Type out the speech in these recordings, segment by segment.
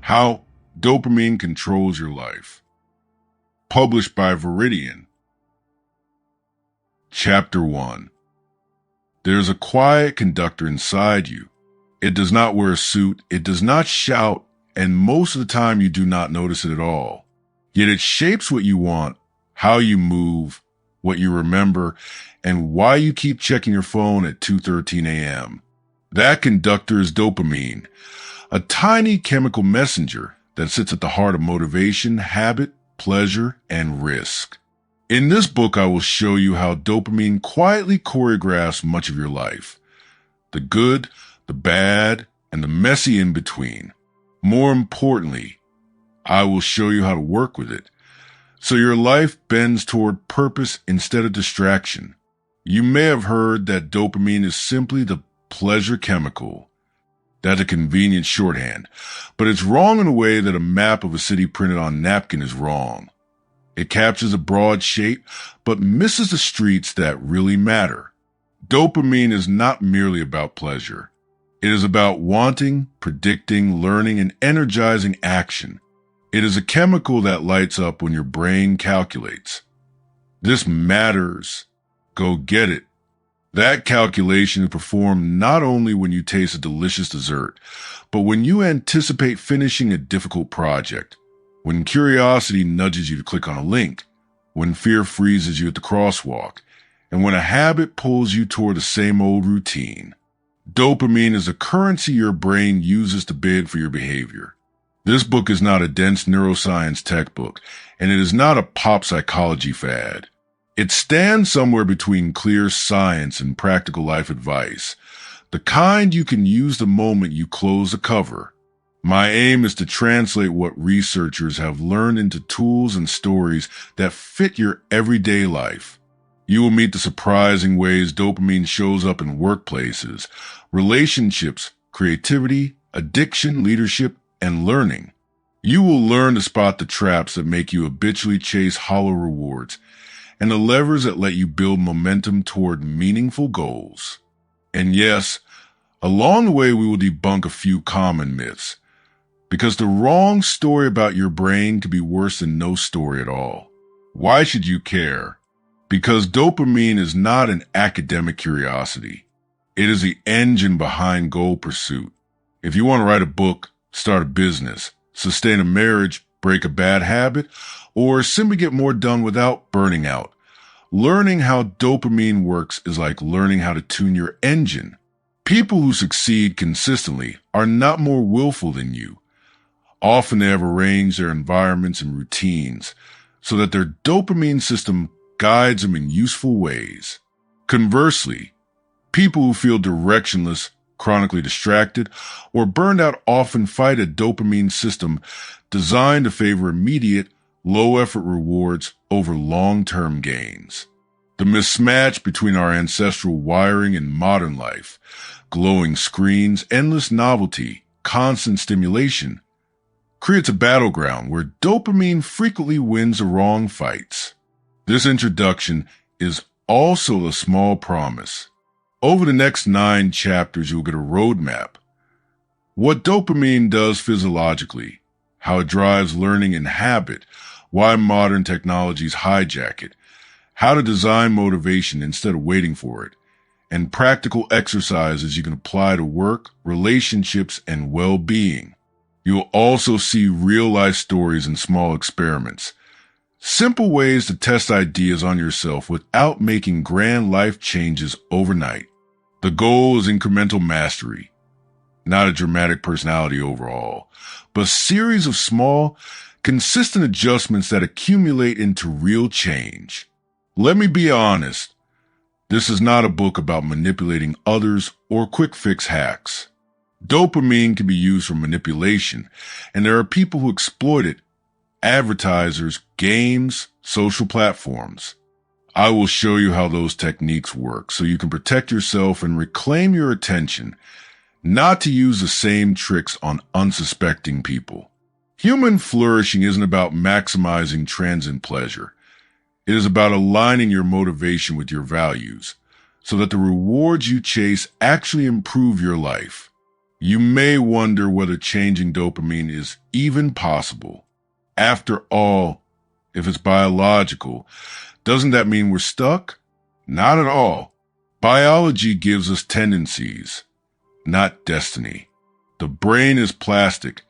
How Dopamine Controls Your Life. Published by Viridian. Chapter 1. There's a quiet conductor inside you. It does not wear a suit, it does not shout, and most of the time you do not notice it at all. Yet it shapes what you want, how you move, what you remember, and why you keep checking your phone at 2:13 a.m. That conductor is dopamine, a tiny chemical messenger that sits at the heart of motivation, habit, pleasure, and risk. In this book, I will show you how dopamine quietly choreographs much of your life. The good, the bad, and the messy in between. More importantly, I will show you how to work with it, so your life bends toward purpose instead of distraction. You may have heard that dopamine is simply the pleasure chemical. That's a convenient shorthand, but it's wrong in a way that a map of a city printed on napkin is wrong. It captures a broad shape, but misses the streets that really matter. Dopamine is not merely about pleasure. It is about wanting, predicting, learning, and energizing action. It is a chemical that lights up when your brain calculates. This matters. Go get it. That calculation is performed not only when you taste a delicious dessert, but when you anticipate finishing a difficult project, when curiosity nudges you to click on a link, when fear freezes you at the crosswalk, and when a habit pulls you toward the same old routine. Dopamine is a currency your brain uses to bid for your behavior. This book is not a dense neuroscience textbook, and it is not a pop psychology fad. It stands somewhere between clear science and practical life advice, the kind you can use the moment you close the cover. My aim is to translate what researchers have learned into tools and stories that fit your everyday life. You will meet the surprising ways dopamine shows up in workplaces, relationships, creativity, addiction, leadership, and learning. You will learn to spot the traps that make you habitually chase hollow rewards, and the levers that let you build momentum toward meaningful goals. And yes, along the way we will debunk a few common myths, because the wrong story about your brain could be worse than no story at all. Why should you care? Because dopamine is not an academic curiosity. It is the engine behind goal pursuit. If you want to write a book, start a business, sustain a marriage, break a bad habit, or simply get more done without burning out, learning how dopamine works is like learning how to tune your engine. People who succeed consistently are not more willful than you. Often they have arranged their environments and routines so that their dopamine system guides them in useful ways. Conversely, people who feel directionless, chronically distracted, or burned out often fight a dopamine system designed to favor immediate, low-effort rewards over long-term gains. The mismatch between our ancestral wiring and modern life, glowing screens, endless novelty, constant stimulation, creates a battleground where dopamine frequently wins the wrong fights. This introduction is also a small promise. Over the next 9 chapters, you'll get a roadmap. What dopamine does physiologically, how it drives learning and habit, why modern technologies hijack it, how to design motivation instead of waiting for it, and practical exercises you can apply to work, relationships, and well-being. You'll also see real-life stories and small experiments. Simple ways to test ideas on yourself without making grand life changes overnight. The goal is incremental mastery, not a dramatic personality overhaul, but a series of small, consistent adjustments that accumulate into real change. Let me be honest, this is not a book about manipulating others or quick fix hacks. Dopamine can be used for manipulation, and there are people who exploit it: advertisers, games, social platforms. I will show you how those techniques work so you can protect yourself and reclaim your attention, not to use the same tricks on unsuspecting people. Human flourishing isn't about maximizing transient pleasure. It is about aligning your motivation with your values so that the rewards you chase actually improve your life. You may wonder whether changing dopamine is even possible. After all, if it's biological, doesn't that mean we're stuck? Not at all. Biology gives us tendencies, not destiny. The brain is plastic.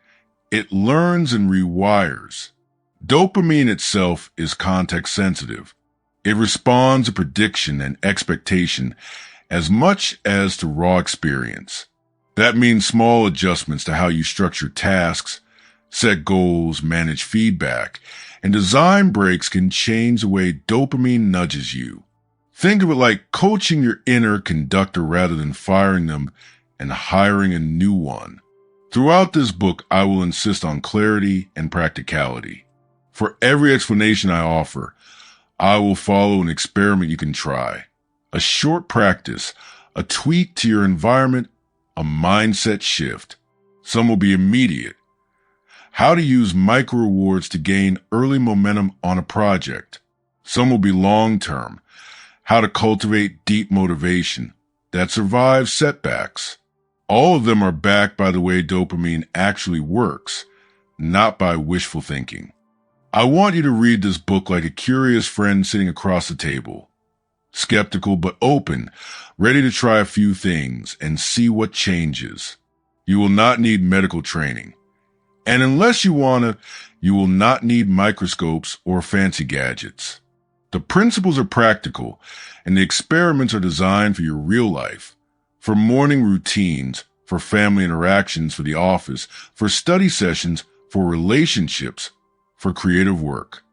It learns and rewires. Dopamine itself is context sensitive. It responds to prediction and expectation as much as to raw experience. That means small adjustments to how you structure tasks, set goals, manage feedback, and design breaks can change the way dopamine nudges you. Think of it like coaching your inner conductor rather than firing them and hiring a new one. Throughout this book, I will insist on clarity and practicality. For every explanation I offer, I will follow an experiment you can try. A short practice, a tweak to your environment, a mindset shift. Some will be immediate. How to use micro rewards to gain early momentum on a project. Some will be long-term. How to cultivate deep motivation that survives setbacks. All of them are backed by the way dopamine actually works, not by wishful thinking. I want you to read this book like a curious friend sitting across the table. Skeptical but open, ready to try a few things and see what changes. You will not need medical training. And unless you want to, you will not need microscopes or fancy gadgets. The principles are practical, and the experiments are designed for your real life, for morning routines, for family interactions, for the office, for study sessions, for relationships, for creative work.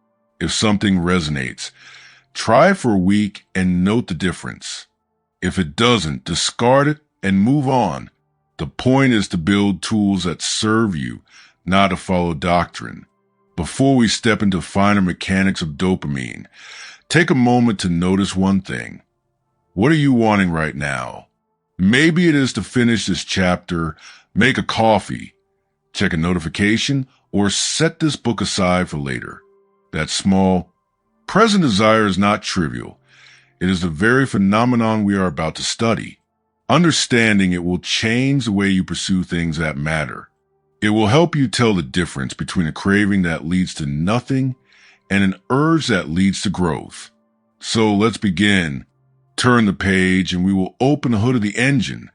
If something resonates, try for a week and note the difference. If it doesn't, discard it and move on. The point is to build tools that serve you, not to follow doctrine. Before we step into finer mechanics of dopamine, take a moment to notice one thing. What are you wanting right now? Maybe it is to finish this chapter, make a coffee, check a notification, or set this book aside for later. That small, present desire is not trivial. It is the very phenomenon we are about to study. Understanding it will change the way you pursue things that matter. It will help you tell the difference between a craving that leads to nothing and an urge that leads to growth. So let's begin. Turn the page and we will open the hood of the engine.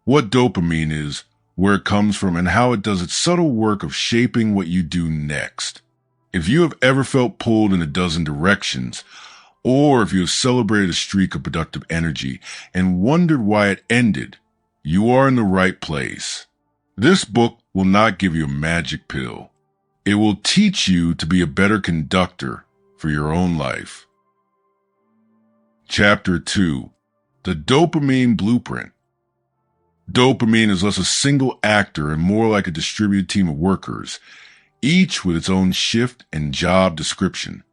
What dopamine is, where it comes from, and how it does its subtle work of shaping what you do next. If you have ever felt pulled in a dozen directions, or if you have celebrated a streak of productive energy and wondered why it ended, you are in the right place. This book will not give you a magic pill. It will teach you to be a better conductor for your own life. Chapter 2. The Dopamine Blueprint. Dopamine is less a single actor and more like a distributed team of workers, each with its own shift and job description.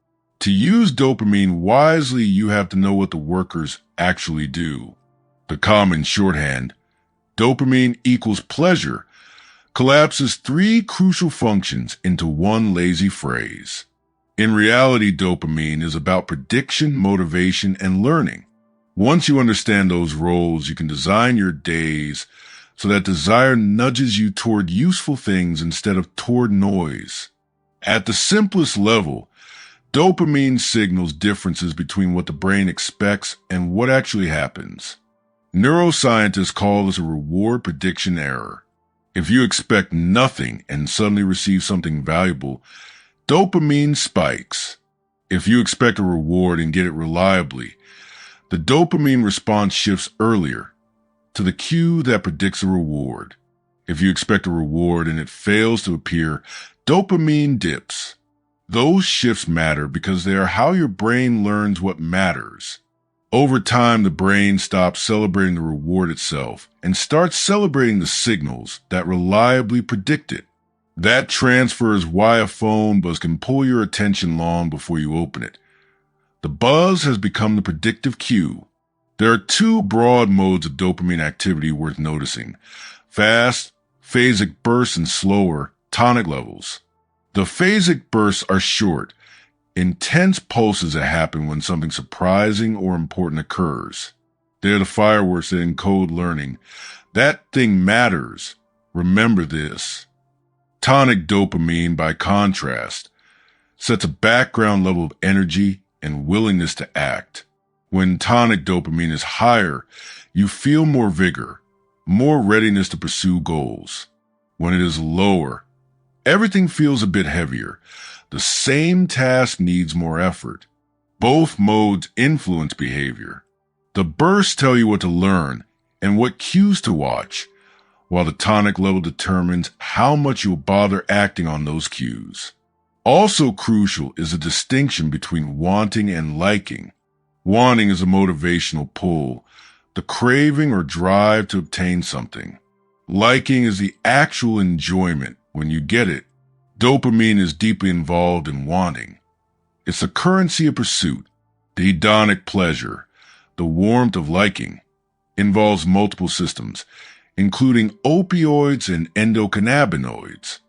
To use dopamine wisely, you have to know what the workers actually do. The common shorthand, dopamine equals pleasure, collapses three crucial functions into one lazy phrase. In reality, dopamine is about prediction, motivation, and learning. Once you understand those roles, you can design your days so that desire nudges you toward useful things instead of toward noise. At the simplest level, dopamine signals differences between what the brain expects and what actually happens. Neuroscientists call this a reward prediction error. If you expect nothing and suddenly receive something valuable, dopamine spikes. If you expect a reward and get it reliably, the dopamine response shifts earlier to the cue that predicts a reward. If you expect a reward and it fails to appear, dopamine dips. Those shifts matter because they are how your brain learns what matters. Over time, the brain stops celebrating the reward itself and starts celebrating the signals that reliably predict it. That transfer is why a phone buzz can pull your attention long before you open it. The buzz has become the predictive cue. There are two broad modes of dopamine activity worth noticing: fast, phasic bursts, and slower, tonic levels. The phasic bursts are short, intense pulses that happen when something surprising or important occurs. They're the fireworks that encode learning. That thing matters. Remember this. Tonic dopamine, by contrast, sets a background level of energy and willingness to act. When tonic dopamine is higher, you feel more vigor, more readiness to pursue goals. When it is lower, everything feels a bit heavier. The same task needs more effort. Both modes influence behavior. The bursts tell you what to learn and what cues to watch, while the tonic level determines how much you'll bother acting on those cues. Also crucial is the distinction between wanting and liking. Wanting is a motivational pull, the craving or drive to obtain something. Liking is the actual enjoyment when you get it. Dopamine is deeply involved in wanting. It's the currency of pursuit. The hedonic pleasure, the warmth of liking, involves multiple systems, including opioids and endocannabinoids.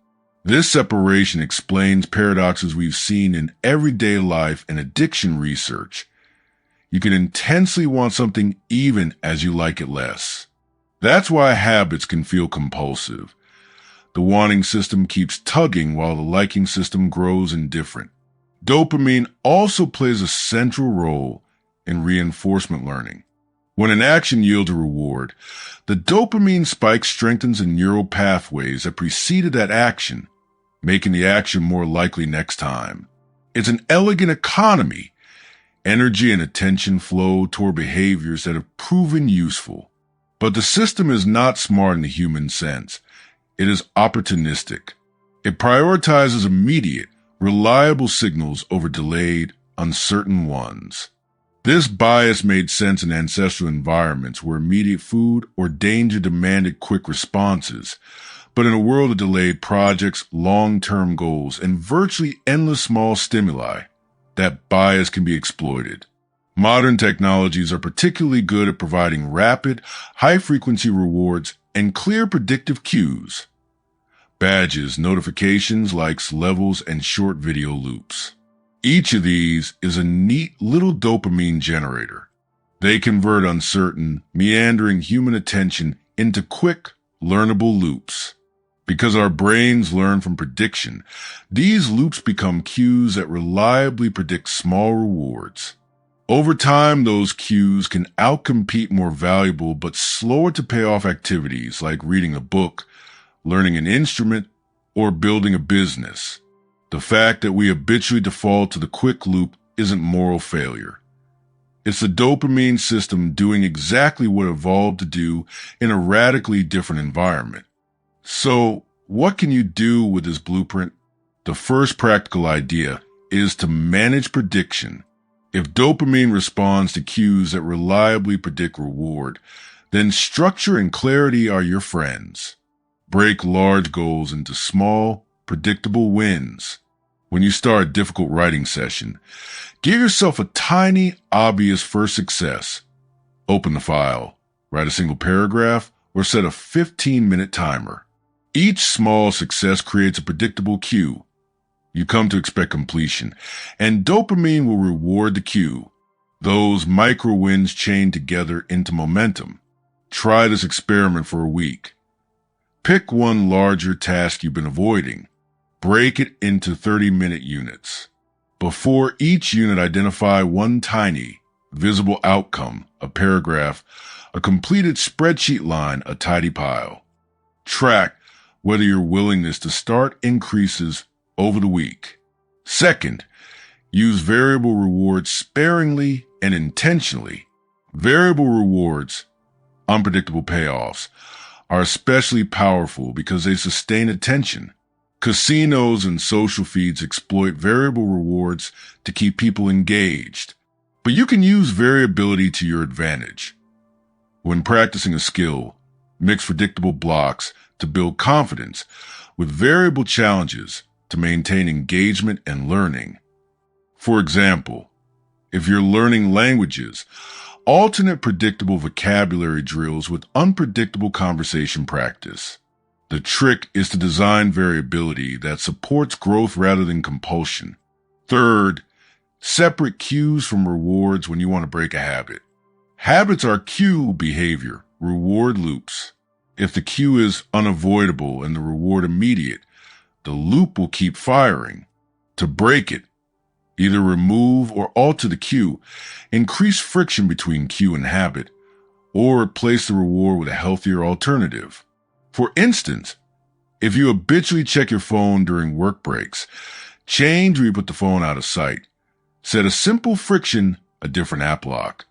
This separation explains paradoxes we've seen in everyday life and addiction research. You can intensely want something even as you like it less. That's why habits can feel compulsive. The wanting system keeps tugging while the liking system grows indifferent. Dopamine also plays a central role in reinforcement learning. When an action yields a reward, the dopamine spike strengthens the neural pathways that preceded that action, making the action more likely next time. It's an elegant economy. Energy and attention flow toward behaviors that have proven useful. But the system is not smart in the human sense. It is opportunistic. It prioritizes immediate, reliable signals over delayed, uncertain ones. This bias made sense in ancestral environments where immediate food or danger demanded quick responses. But in a world of delayed projects, long-term goals, and virtually endless small stimuli, that bias can be exploited. Modern technologies are particularly good at providing rapid, high-frequency rewards and clear predictive cues. Badges, notifications, likes, levels, and short video loops. Each of these is a neat little dopamine generator. They convert uncertain, meandering human attention into quick, learnable loops. Because our brains learn from prediction, these loops become cues that reliably predict small rewards. Over time, those cues can outcompete more valuable but slower to pay off activities like reading a book, learning an instrument, or building a business. The fact that we habitually default to the quick loop isn't moral failure. It's the dopamine system doing exactly what it evolved to do in a radically different environment. So, what can you do with this blueprint? The first practical idea is to manage prediction. If dopamine responds to cues that reliably predict reward, then structure and clarity are your friends. Break large goals into small, predictable wins. When you start a difficult writing session, give yourself a tiny, obvious first success. Open the file, write a single paragraph, or set a 15-minute timer. Each small success creates a predictable cue. You come to expect completion, and dopamine will reward the cue. Those micro wins chain together into momentum. Try this experiment for a week. Pick one larger task you've been avoiding. Break it into 30-minute units. Before each unit, identify one tiny, visible outcome, a paragraph, a completed spreadsheet line, a tidy pile. Track whether your willingness to start increases over the week. Second, use variable rewards sparingly and intentionally. Variable rewards, unpredictable payoffs, are especially powerful because they sustain attention. Casinos and social feeds exploit variable rewards to keep people engaged. But you can use variability to your advantage. When practicing a skill, mix predictable blocks to build confidence with variable challenges to maintain engagement and learning. For example, if you're learning languages, alternate predictable vocabulary drills with unpredictable conversation practice. The trick is to design variability that supports growth rather than compulsion. Third, separate cues from rewards when you want to break a habit. Habits are cue behavior, reward loops. If the cue is unavoidable and the reward immediate, the loop will keep firing. To break it, either remove or alter the cue, increase friction between cue and habit, or replace the reward with a healthier alternative. For instance, if you habitually check your phone during work breaks, change where you put the phone out of sight. Set a simple friction, a different app lock,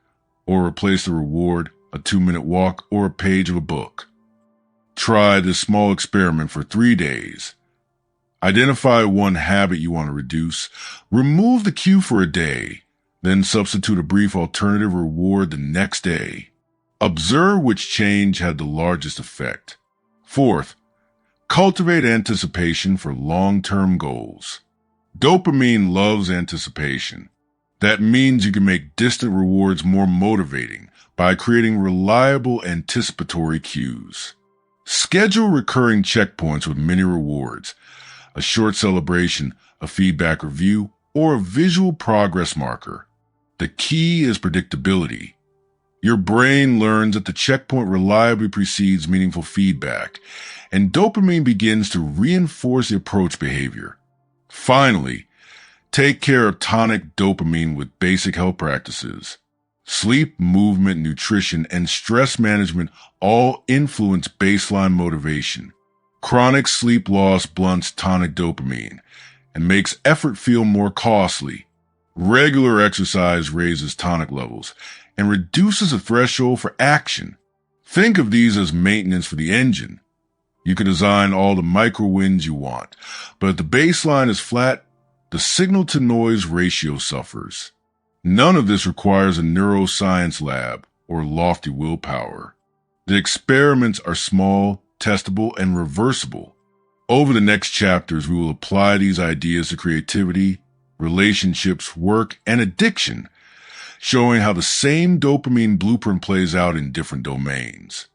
or replace the reward, a 2-minute walk or a page of a book. Try this small experiment for 3 days. Identify one habit you want to reduce, remove the cue for a day, then substitute a brief alternative reward the next day. Observe which change had the largest effect. Fourth, cultivate anticipation for long-term goals. Dopamine loves anticipation. That means you can make distant rewards more motivating by creating reliable anticipatory cues. Schedule recurring checkpoints with mini rewards, a short celebration, a feedback review, or a visual progress marker. The key is predictability. Your brain learns that the checkpoint reliably precedes meaningful feedback, and dopamine begins to reinforce the approach behavior. Finally, take care of tonic dopamine with basic health practices. Sleep, movement, nutrition, and stress management all influence baseline motivation. Chronic sleep loss blunts tonic dopamine and makes effort feel more costly. Regular exercise raises tonic levels and reduces the threshold for action. Think of these as maintenance for the engine. You can design all the micro wins you want, but if the baseline is flat, the signal-to-noise ratio suffers. None of this requires a neuroscience lab or lofty willpower. The experiments are small, testable, and reversible. Over the next chapters, we will apply these ideas to creativity, relationships, work, and addiction, showing how the same dopamine blueprint plays out in different domains.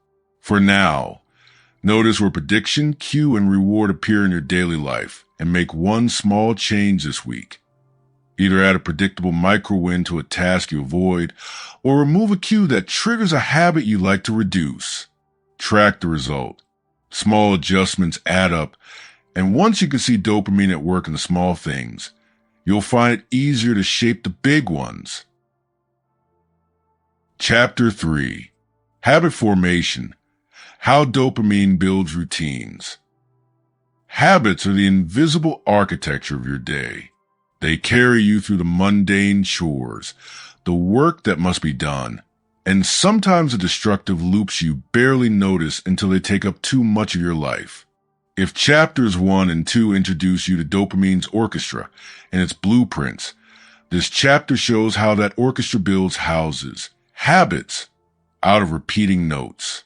For now, notice where prediction, cue, and reward appear in your daily life and make one small change this week. Either add a predictable micro-win to a task you avoid, or remove a cue that triggers a habit you like to reduce. Track the result. Small adjustments add up, and once you can see dopamine at work in the small things, you'll find it easier to shape the big ones. Chapter 3. Habit Formation. How dopamine builds routines. Habits are the invisible architecture of your day. They carry you through the mundane chores, the work that must be done, and sometimes the destructive loops you barely notice until they take up too much of your life. If chapters 1 and 2 introduce you to dopamine's orchestra and its blueprints, this chapter shows how that orchestra builds houses, habits, out of repeating notes.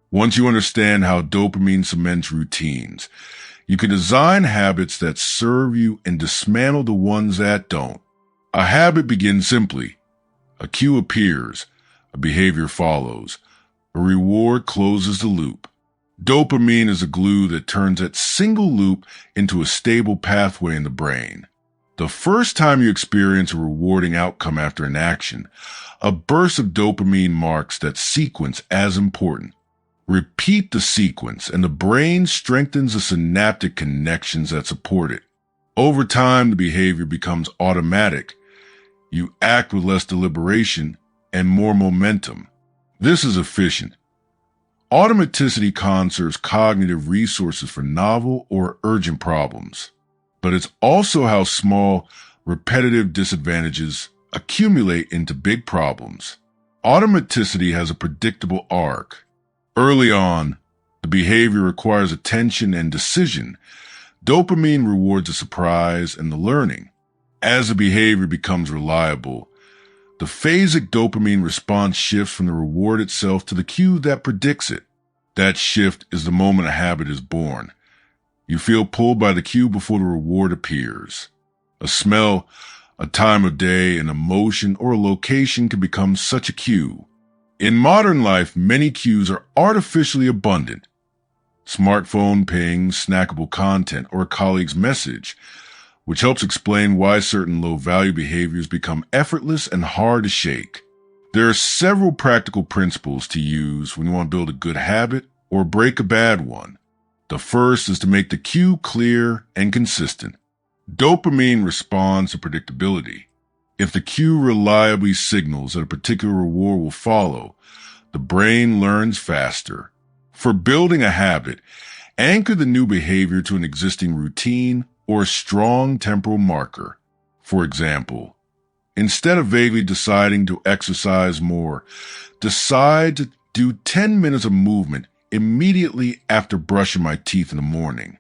Once you understand how dopamine cements routines, you can design habits that serve you and dismantle the ones that don't. A habit begins simply. A cue appears, a behavior follows, a reward closes the loop. Dopamine is a glue that turns that single loop into a stable pathway in the brain. The first time you experience a rewarding outcome after an action, a burst of dopamine marks that sequence as important. Repeat the sequence, and the brain strengthens the synaptic connections that support it. Over time, the behavior becomes automatic. You act with less deliberation and more momentum. This is efficient. Automaticity conserves cognitive resources for novel or urgent problems. But it's also how small, repetitive disadvantages accumulate into big problems. Automaticity has a predictable arc. Early on, the behavior requires attention and decision. Dopamine rewards the surprise and the learning. As the behavior becomes reliable, the phasic dopamine response shifts from the reward itself to the cue that predicts it. That shift is the moment a habit is born. You feel pulled by the cue before the reward appears. A smell, a time of day, an emotion, or a location can become such a cue. In modern life, many cues are artificially abundant. Smartphone pings, snackable content, or a colleague's message, which helps explain why certain low-value behaviors become effortless and hard to shake. There are several practical principles to use when you want to build a good habit or break a bad one. The first is to make the cue clear and consistent. Dopamine responds to predictability. If the cue reliably signals that a particular reward will follow, the brain learns faster. For building a habit, anchor the new behavior to an existing routine or a strong temporal marker. For example, instead of vaguely deciding to exercise more, decide to do 10 minutes of movement immediately after brushing my teeth in the morning.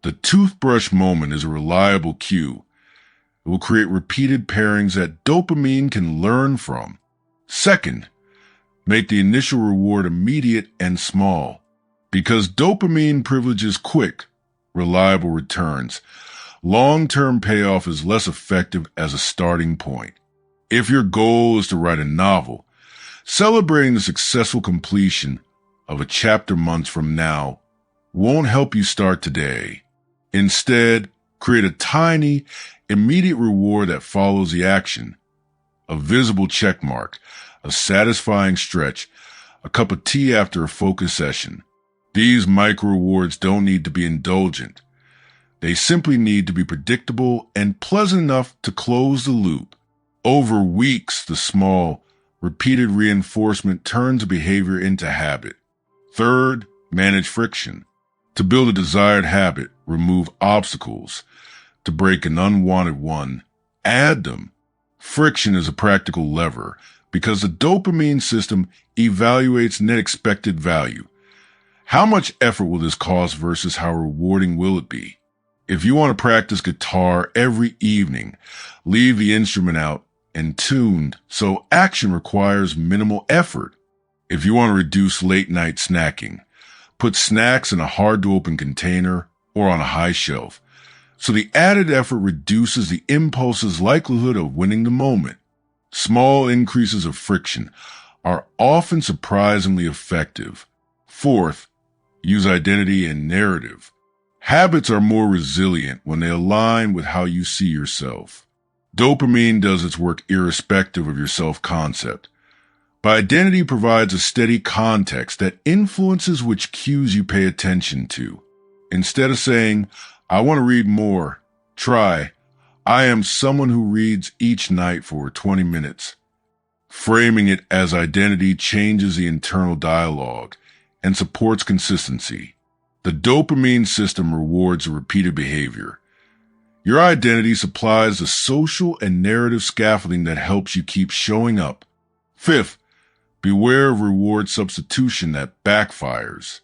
The toothbrush moment is a reliable cue. It will create repeated pairings that dopamine can learn from. Second, make the initial reward immediate and small. Because dopamine privileges quick, reliable returns, long-term payoff is less effective as a starting point. If your goal is to write a novel, celebrating the successful completion of a chapter months from now won't help you start today. Instead, create a tiny, immediate reward that follows the action. A visible check mark, a satisfying stretch, a cup of tea after a focus session. These micro rewards don't need to be indulgent. They simply need to be predictable and pleasant enough to close the loop. Over weeks, the small, repeated reinforcement turns a behavior into habit. Third, manage friction. To build a desired habit, remove obstacles. To break an unwanted one, add them. Friction is a practical lever because the dopamine system evaluates net expected value. How much effort will this cost versus how rewarding will it be? If you want to practice guitar every evening, leave the instrument out and tuned so action requires minimal effort. If you want to reduce late night snacking, put snacks in a hard-to-open container or on a high shelf, so the added effort reduces the impulse's likelihood of winning the moment. Small increases of friction are often surprisingly effective. Fourth, use identity and narrative. Habits are more resilient when they align with how you see yourself. Dopamine does its work irrespective of your self-concept. But identity provides a steady context that influences which cues you pay attention to. Instead of saying, I want to read more, try, I am someone who reads each night for 20 minutes. Framing it as identity changes the internal dialogue and supports consistency. The dopamine system rewards repeated behavior. Your identity supplies the social and narrative scaffolding that helps you keep showing up. Fifth, beware of reward substitution that backfires.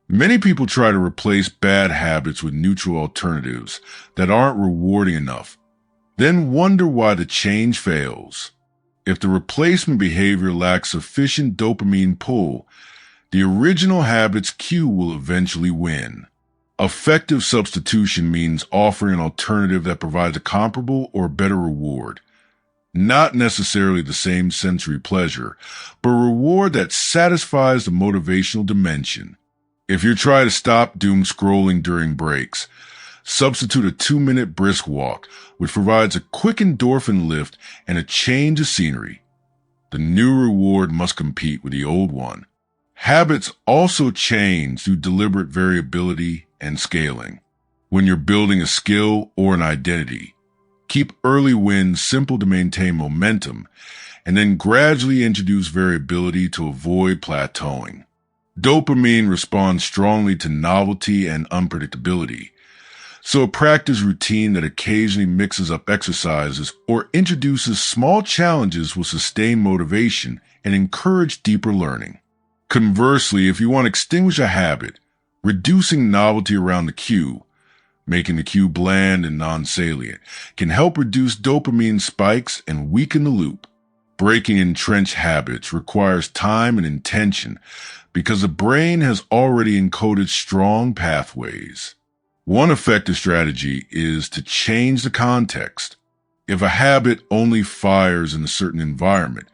Many people try to replace bad habits with neutral alternatives that aren't rewarding enough, then wonder why the change fails. If the replacement behavior lacks sufficient dopamine pull, the original habit's cue will eventually win. Effective substitution means offering an alternative that provides a comparable or better reward. Not necessarily the same sensory pleasure, but a reward that satisfies the motivational dimension. If you're trying to stop doom scrolling during breaks, substitute a 2-minute brisk walk, which provides a quick endorphin lift and a change of scenery. The new reward must compete with the old one. Habits also change through deliberate variability and scaling. When you're building a skill or an identity, keep early wins simple to maintain momentum, and then gradually introduce variability to avoid plateauing. Dopamine responds strongly to novelty and unpredictability, so a practice routine that occasionally mixes up exercises or introduces small challenges will sustain motivation and encourage deeper learning. Conversely, if you want to extinguish a habit, reducing novelty around the cue, making the cue bland and non-salient, can help reduce dopamine spikes and weaken the loop. Breaking entrenched habits requires time and intention because the brain has already encoded strong pathways. One effective strategy is to change the context. If a habit only fires in a certain environment,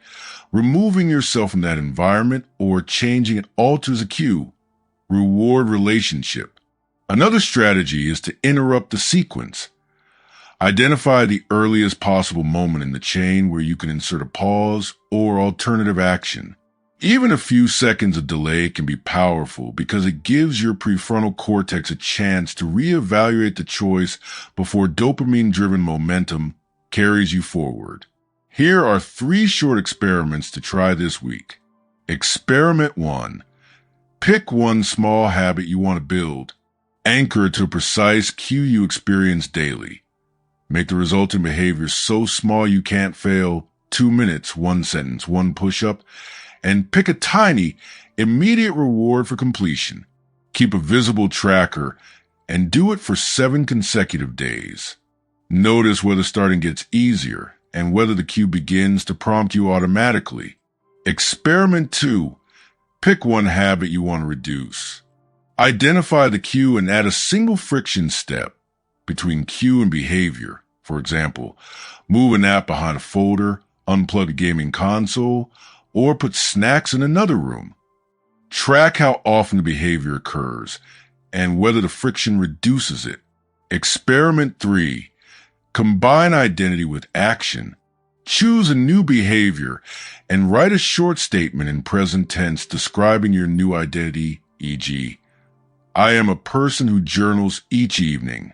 removing yourself from that environment or changing it alters a cue. Reward relationship. Another strategy is to interrupt the sequence. Identify the earliest possible moment in the chain where you can insert a pause or alternative action. Even a few seconds of delay can be powerful because it gives your prefrontal cortex a chance to reevaluate the choice before dopamine-driven momentum carries you forward. Here are 3 short experiments to try this week. Experiment 1. Pick one small habit you want to build. Anchor it to a precise cue you experience daily. Make the resulting behavior so small you can't fail. 2 minutes, 1 sentence, 1 push-up, and pick a tiny, immediate reward for completion. Keep a visible tracker and do it for 7 consecutive days. Notice whether starting gets easier and whether the cue begins to prompt you automatically. Experiment 2. Pick one habit you want to reduce. Identify the cue and add a single friction step between cue and behavior. For example, move an app behind a folder, unplug a gaming console, or put snacks in another room. Track how often the behavior occurs and whether the friction reduces it. Experiment 3. Combine identity with action. Choose a new behavior and write a short statement in present tense describing your new identity, e.g., I am a person who journals each evening.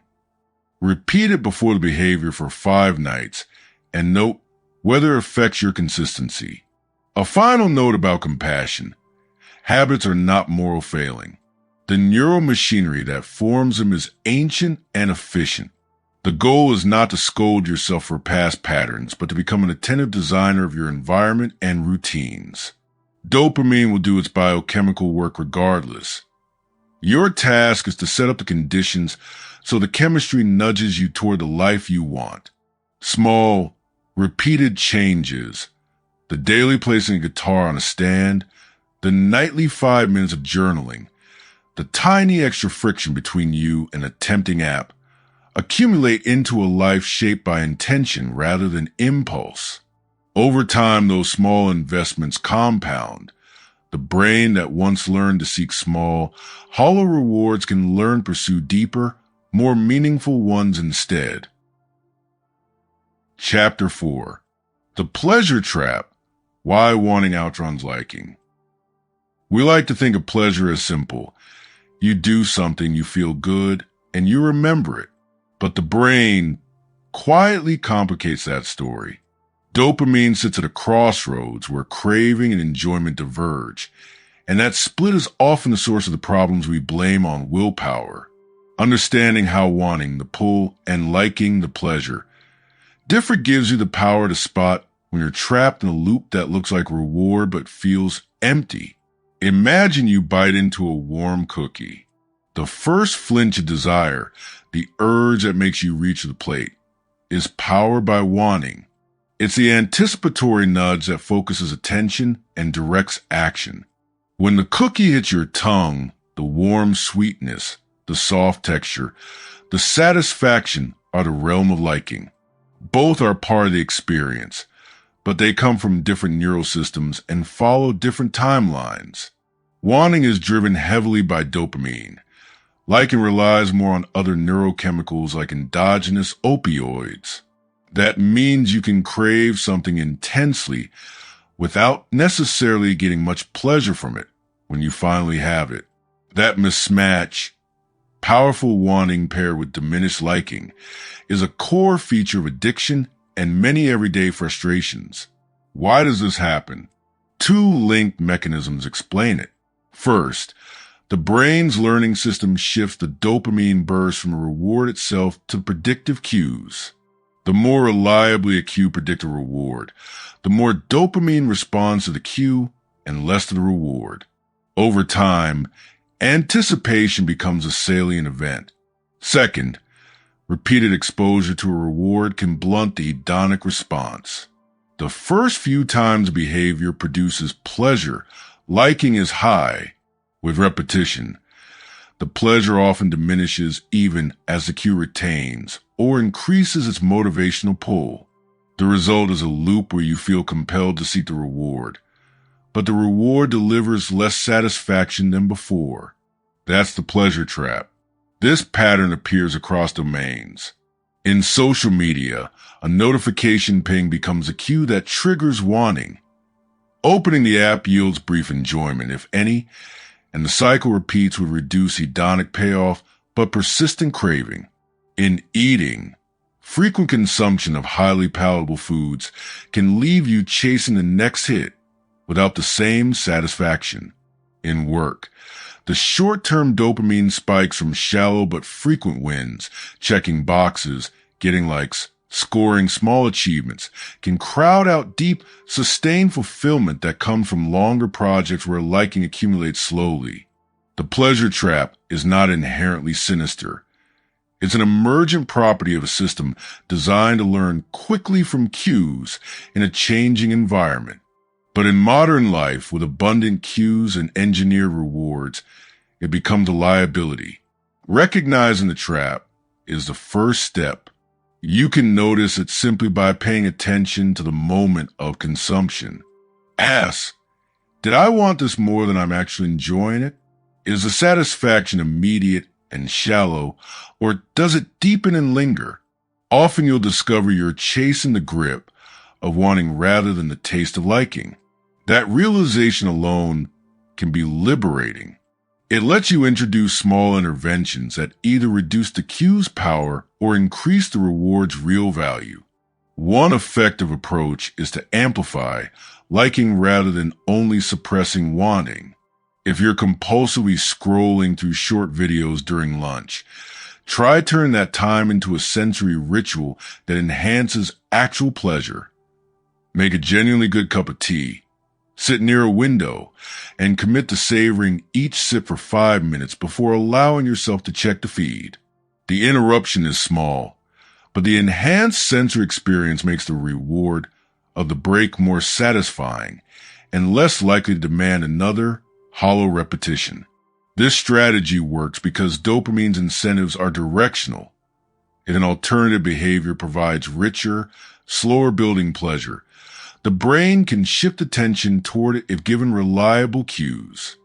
Repeat it before the behavior for 5 nights and note whether it affects your consistency. A final note about compassion. Habits are not moral failing. The neural machinery that forms them is ancient and efficient. The goal is not to scold yourself for past patterns, but to become an attentive designer of your environment and routines. Dopamine will do its biochemical work regardless. Your task is to set up the conditions so the chemistry nudges you toward the life you want. Small, repeated changes, the daily placing a guitar on a stand, the nightly 5 minutes of journaling, the tiny extra friction between you and a tempting app, accumulate into a life shaped by intention rather than impulse. Over time, those small investments compound. The brain that once learned to seek small, hollow rewards can learn to pursue deeper, more meaningful ones instead. Chapter 4. The Pleasure Trap. Why Wanting Outruns Liking. We like to think of pleasure as simple. You do something, you feel good, and you remember it. But the brain quietly complicates that story. Dopamine sits at a crossroads where craving and enjoyment diverge, and that split is often the source of the problems we blame on willpower. Understanding how wanting the pull and liking the pleasure differ gives you the power to spot when you're trapped in a loop that looks like reward but feels empty. Imagine you bite into a warm cookie. The first flinch of desire, the urge that makes you reach the plate, is powered by wanting. It's the anticipatory nudge that focuses attention and directs action. When the cookie hits your tongue, the warm sweetness, the soft texture, the satisfaction are the realm of liking. Both are part of the experience, but they come from different neural systems and follow different timelines. Wanting is driven heavily by dopamine. Liking relies more on other neurochemicals like endogenous opioids. That means you can crave something intensely without necessarily getting much pleasure from it when you finally have it. That mismatch, powerful wanting paired with diminished liking, is a core feature of addiction and many everyday frustrations. Why does this happen? 2 linked mechanisms explain it. First, the brain's learning system shifts the dopamine burst from a reward itself to predictive cues. The more reliably a cue predicts a reward, the more dopamine responds to the cue and less to the reward. Over time, anticipation becomes a salient event. Second, repeated exposure to a reward can blunt the hedonic response. The first few times behavior produces pleasure, liking is high. With repetition, the pleasure often diminishes even as the cue retains or increases its motivational pull. The result is a loop where you feel compelled to seek the reward, but the reward delivers less satisfaction than before. That's the pleasure trap. This pattern appears across domains. In social media, a notification ping becomes a cue that triggers wanting. Opening the app yields brief enjoyment, if any, and the cycle repeats with reduced hedonic payoff but persistent craving. In eating, frequent consumption of highly palatable foods can leave you chasing the next hit without the same satisfaction. In work, the short-term dopamine spikes from shallow but frequent wins, checking boxes, getting likes, scoring small achievements, can crowd out deep, sustained fulfillment that comes from longer projects where liking accumulates slowly. The pleasure trap is not inherently sinister. It's an emergent property of a system designed to learn quickly from cues in a changing environment. But in modern life, with abundant cues and engineered rewards, it becomes a liability. Recognizing the trap is the first step. You can notice it simply by paying attention to the moment of consumption. Ask, did I want this more than I'm actually enjoying it? Is the satisfaction immediate and shallow, or does it deepen and linger? Often you'll discover you're chasing the grip of wanting rather than the taste of liking. That realization alone can be liberating. It lets you introduce small interventions that either reduce the cue's power or increase the reward's real value. One effective approach is to amplify liking rather than only suppressing wanting. If you're compulsively scrolling through short videos during lunch, try turning that time into a sensory ritual that enhances actual pleasure. Make a genuinely good cup of tea. Sit near a window and commit to savoring each sip for 5 minutes before allowing yourself to check the feed. The interruption is small, but the enhanced sensory experience makes the reward of the break more satisfying and less likely to demand another hollow repetition. This strategy works because dopamine's incentives are directional. If an alternative behavior provides richer, slower building pleasure, the brain can shift attention toward it if given reliable cues.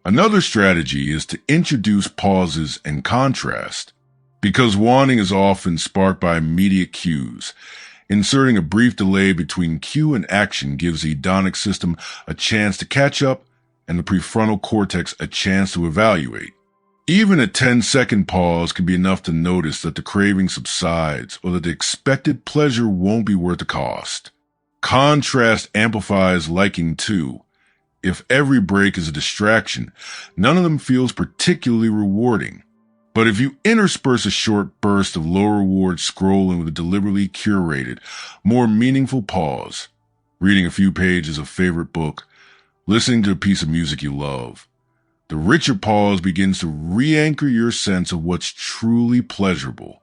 Another strategy is to introduce pauses and contrast. Because wanting is often sparked by immediate cues, inserting a brief delay between cue and action gives the hedonic system a chance to catch up and the prefrontal cortex a chance to evaluate. Even a 10-second pause can be enough to notice that the craving subsides or that the expected pleasure won't be worth the cost. Contrast amplifies liking too. If every break is a distraction, none of them feels particularly rewarding. But if you intersperse a short burst of low reward scrolling with a deliberately curated, more meaningful pause, reading a few pages of favorite book, listening to a piece of music you love, the richer pause begins to re-anchor your sense of what's truly pleasurable.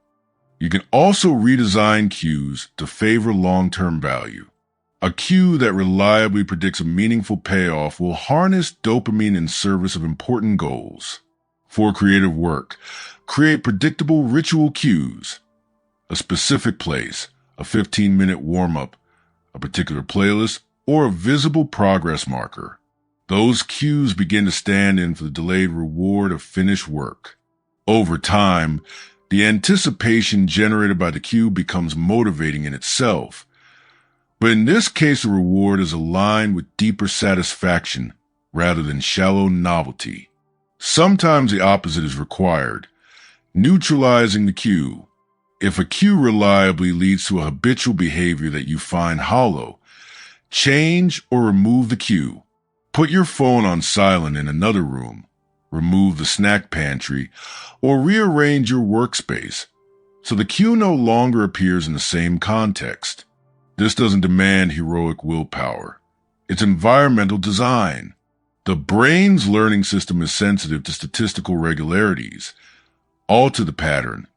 You can also redesign cues to favor long-term value. A cue that reliably predicts a meaningful payoff will harness dopamine in service of important goals. For creative work, create predictable ritual cues. A specific place, a 15-minute warm-up, a particular playlist, or a visible progress marker. Those cues begin to stand in for the delayed reward of finished work. Over time, the anticipation generated by the cue becomes motivating in itself. But in this case, the reward is aligned with deeper satisfaction rather than shallow novelty. Sometimes the opposite is required, neutralizing the cue. If a cue reliably leads to a habitual behavior that you find hollow, change or remove the cue. Put your phone on silent in another room, remove the snack pantry, or rearrange your workspace so the cue no longer appears in the same context. This doesn't demand heroic willpower. It's environmental design. The brain's learning system is sensitive to statistical regularities. Alter the pattern,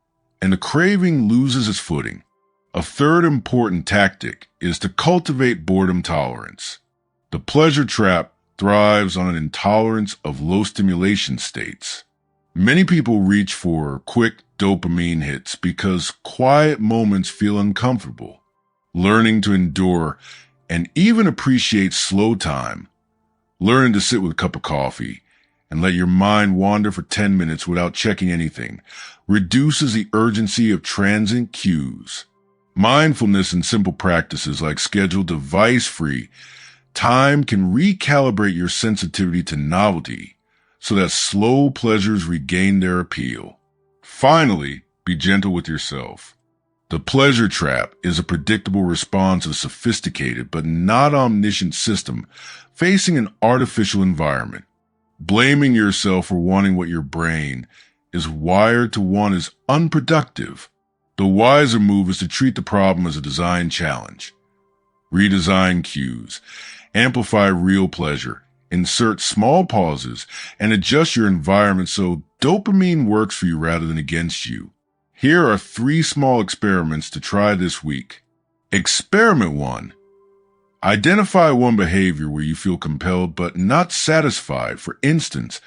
and the craving loses its footing. A third important tactic is to cultivate boredom tolerance. The pleasure trap thrives on an intolerance of low stimulation states. Many people reach for quick dopamine hits because quiet moments feel uncomfortable. Learning to endure and even appreciate slow time, learning to sit with a cup of coffee and let your mind wander for 10 minutes without checking anything reduces the urgency of transient cues. Mindfulness and simple practices like scheduled device-free time can recalibrate your sensitivity to novelty so that slow pleasures regain their appeal. Finally, be gentle with yourself. The pleasure trap is a predictable response to a sophisticated but not omniscient system facing an artificial environment. Blaming yourself for wanting what your brain is wired to want is unproductive. The wiser move is to treat the problem as a design challenge. Redesign cues, amplify real pleasure, insert small pauses, and adjust your environment so dopamine works for you rather than against you. Here are 3 small experiments to try this week. Experiment 1. Identify one behavior where you feel compelled but not satisfied. For instance,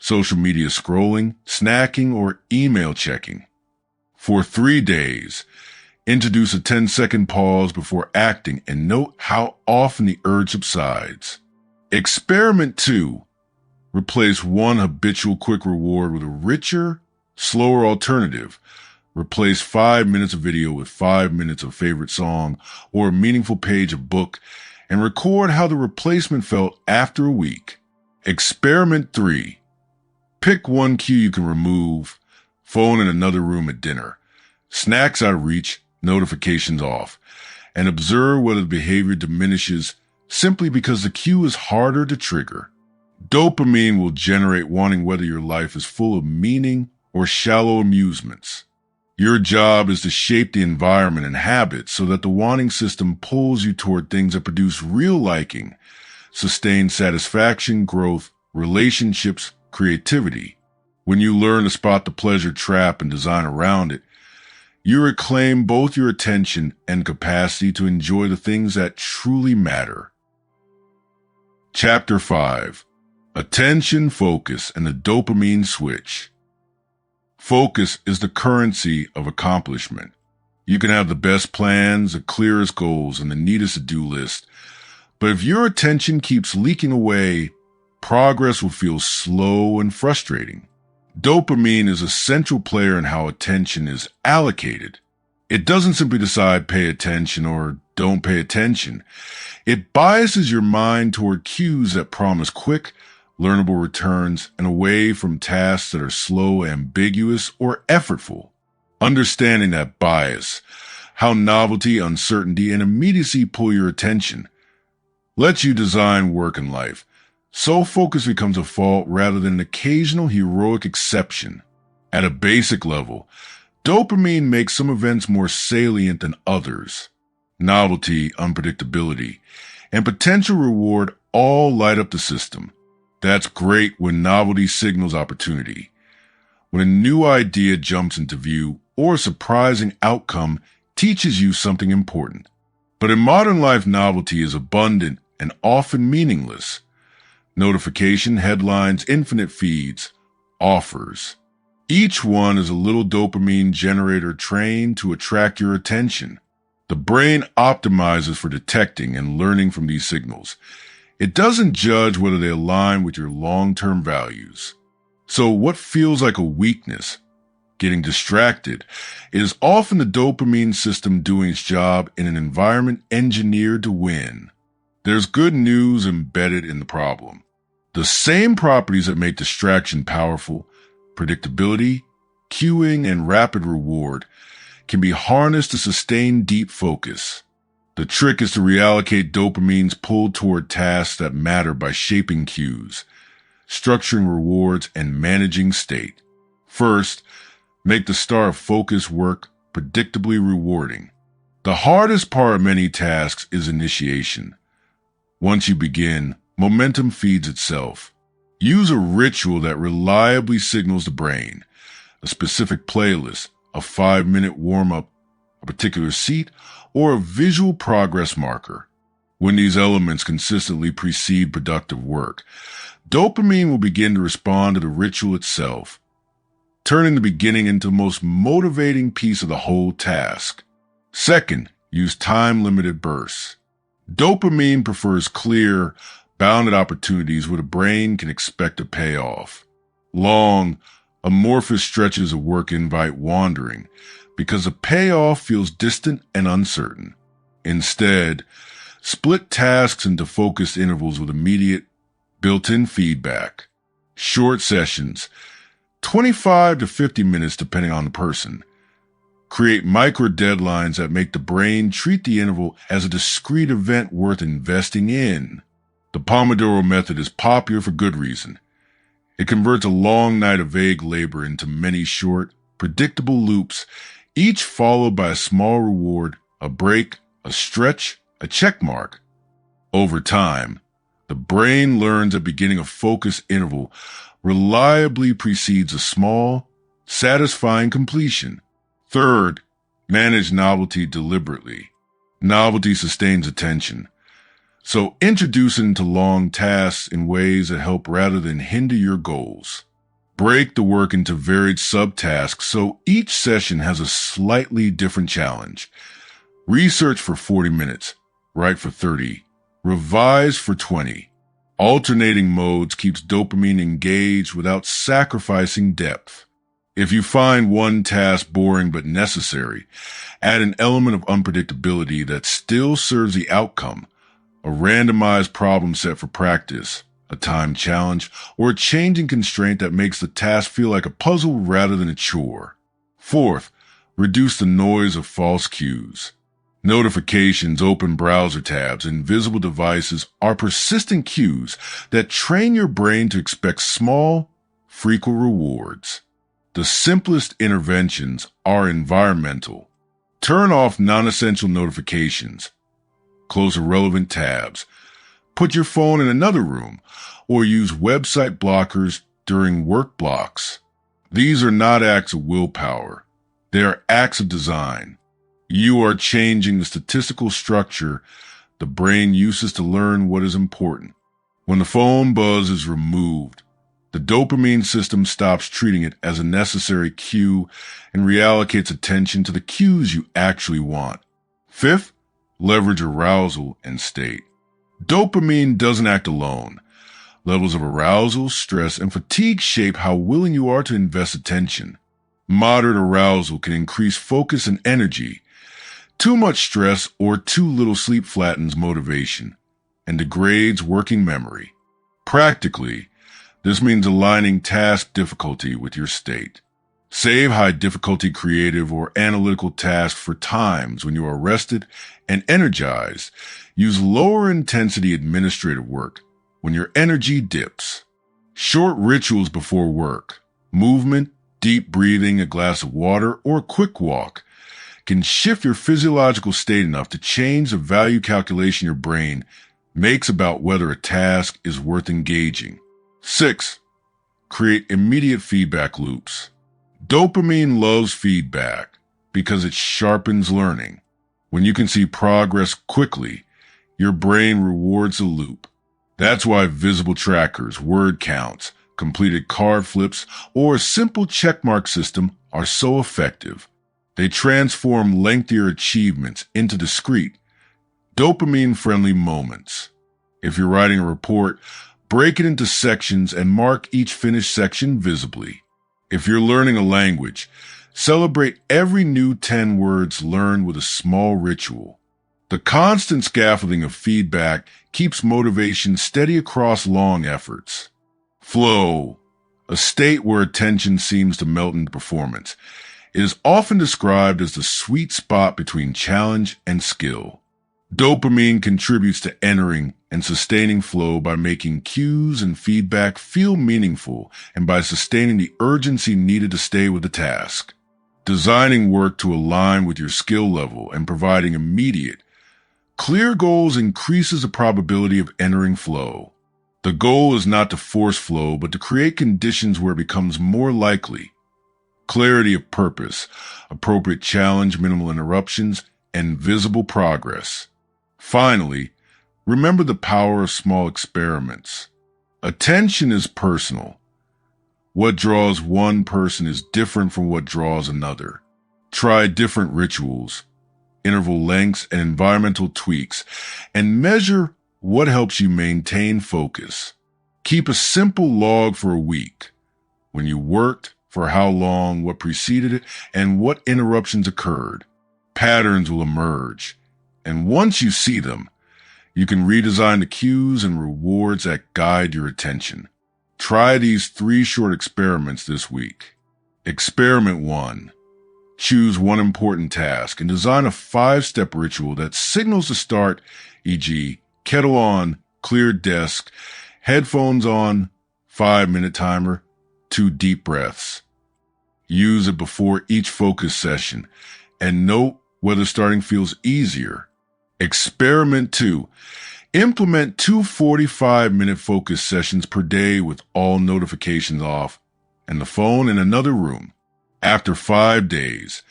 social media scrolling, snacking, or email checking. For 3 days, introduce a 10-second pause before acting and note how often the urge subsides. Experiment 2. Replace one habitual quick reward with a richer, slower alternative. Replace 5 minutes of video with 5 minutes of favorite song or a meaningful page of book, and record how the replacement felt after a week. Experiment 3. Pick one cue you can remove, phone in another room at dinner, snacks out of reach, notifications off, and observe whether the behavior diminishes simply because the cue is harder to trigger. Dopamine will generate wanting whether your life is full of meaning or shallow amusements. Your job is to shape the environment and habits so that the wanting system pulls you toward things that produce real liking, sustain satisfaction, growth, relationships, creativity. When you learn to spot the pleasure trap and design around it, you reclaim both your attention and capacity to enjoy the things that truly matter. Chapter 5. Attention, Focus, and the Dopamine Switch. Focus is the currency of accomplishment. You can have the best plans, the clearest goals, and the neatest to-do list, but if your attention keeps leaking away, progress will feel slow and frustrating. Dopamine is a central player in how attention is allocated. It doesn't simply decide pay attention or don't pay attention. It biases your mind toward cues that promise quick, learnable returns and away from tasks that are slow, ambiguous, or effortful. Understanding that bias, how novelty, uncertainty, and immediacy pull your attention, lets you design work and life. So focus becomes a fault rather than an occasional heroic exception. At a basic level, dopamine makes some events more salient than others. Novelty, unpredictability, and potential reward all light up the system. That's great when novelty signals opportunity. When a new idea jumps into view or a surprising outcome teaches you something important. But in modern life, novelty is abundant and often meaningless. Notification, headlines, infinite feeds, offers. Each one is a little dopamine generator trained to attract your attention. The brain optimizes for detecting and learning from these signals. It doesn't judge whether they align with your long-term values. So what feels like a weakness, getting distracted, is often the dopamine system doing its job in an environment engineered to win. There's good news embedded in the problem. The same properties that make distraction powerful, predictability, cueing, and rapid reward, can be harnessed to sustain deep focus. The trick is to reallocate dopamine's pull toward tasks that matter by shaping cues, structuring rewards, and managing state. First, make the start of focus work predictably rewarding. The hardest part of many tasks is initiation. Once you begin, momentum feeds itself. Use a ritual that reliably signals the brain, a specific playlist, a 5-minute warm-up, a particular seat, or a visual progress marker. When these elements consistently precede productive work, dopamine will begin to respond to the ritual itself, turning the beginning into the most motivating piece of the whole task. Second, use time-limited bursts. Dopamine prefers clear, bounded opportunities where the brain can expect a payoff. Long, amorphous stretches of work invite wandering because the payoff feels distant and uncertain. Instead, split tasks into focused intervals with immediate, built-in feedback. Short sessions, 25 to 50 minutes depending on the person. Create micro deadlines that make the brain treat the interval as a discrete event worth investing in. The Pomodoro method is popular for good reason. It converts a long night of vague labor into many short, predictable loops, each followed by a small reward, a break, a stretch, a check mark. Over time, the brain learns that beginning a focused interval reliably precedes a small, satisfying completion. Third, manage novelty deliberately. Novelty sustains attention. So introduce it into long tasks in ways that help rather than hinder your goals. Break the work into varied subtasks so each session has a slightly different challenge. Research for 40 minutes, write for 30, revise for 20. Alternating modes keeps dopamine engaged without sacrificing depth. If you find one task boring but necessary, add an element of unpredictability that still serves the outcome. A randomized problem set for practice, a time challenge, or a changing constraint that makes the task feel like a puzzle rather than a chore. Fourth, reduce the noise of false cues. Notifications, open browser tabs, and visible devices are persistent cues that train your brain to expect small, frequent rewards. The simplest interventions are environmental. Turn off non-essential notifications. Close irrelevant tabs. Put your phone in another room, or use website blockers during work blocks. These are not acts of willpower. They are acts of design. You are changing the statistical structure the brain uses to learn what is important. When the phone buzz is removed, the dopamine system stops treating it as a necessary cue and reallocates attention to the cues you actually want. Fifth, leverage arousal and state. Dopamine doesn't act alone. Levels of arousal, stress, and fatigue shape how willing you are to invest attention. Moderate arousal can increase focus and energy. Too much stress or too little sleep flattens motivation and degrades working memory. Practically, this means aligning task difficulty with your state. Save high difficulty creative or analytical tasks for times when you are rested and energized. Use lower intensity administrative work when your energy dips. Short rituals before work, movement, deep breathing, a glass of water, or a quick walk can shift your physiological state enough to change the value calculation your brain makes about whether a task is worth engaging. 6. Create immediate feedback loops. Dopamine loves feedback because it sharpens learning. When you can see progress quickly, your brain rewards the loop. That's why visible trackers, word counts, completed card flips, or a simple checkmark system are so effective. They transform lengthier achievements into discrete, dopamine-friendly moments. If you're writing a report, break it into sections and mark each finished section visibly. If you're learning a language, celebrate every new 10 words learned with a small ritual. The constant scaffolding of feedback keeps motivation steady across long efforts. Flow, a state where attention seems to melt into performance, is often described as the sweet spot between challenge and skill. Dopamine contributes to entering and sustaining flow by making cues and feedback feel meaningful and by sustaining the urgency needed to stay with the task. Designing work to align with your skill level and providing immediate, clear goals increases the probability of entering flow. The goal is not to force flow, but to create conditions where it becomes more likely. Clarity of purpose, appropriate challenge, minimal interruptions, and visible progress. Finally, remember the power of small experiments. Attention is personal. What draws one person is different from what draws another. Try different rituals, interval lengths, and environmental tweaks, and measure What helps you maintain focus? Keep a simple log for a week. When you worked, for how long, what preceded it, and what interruptions occurred. Patterns will emerge. And once you see them, you can redesign the cues and rewards that guide your attention. Try these 3 short experiments this week. Experiment 1. Choose one important task and design a 5-step ritual that signals the start, e.g., kettle on, clear desk, headphones on, 5-minute timer, 2 deep breaths. Use it before each focus session and note whether starting feels easier. Experiment 2. Implement 2 45-minute focus sessions per day with all notifications off and the phone in another room. After 5 days,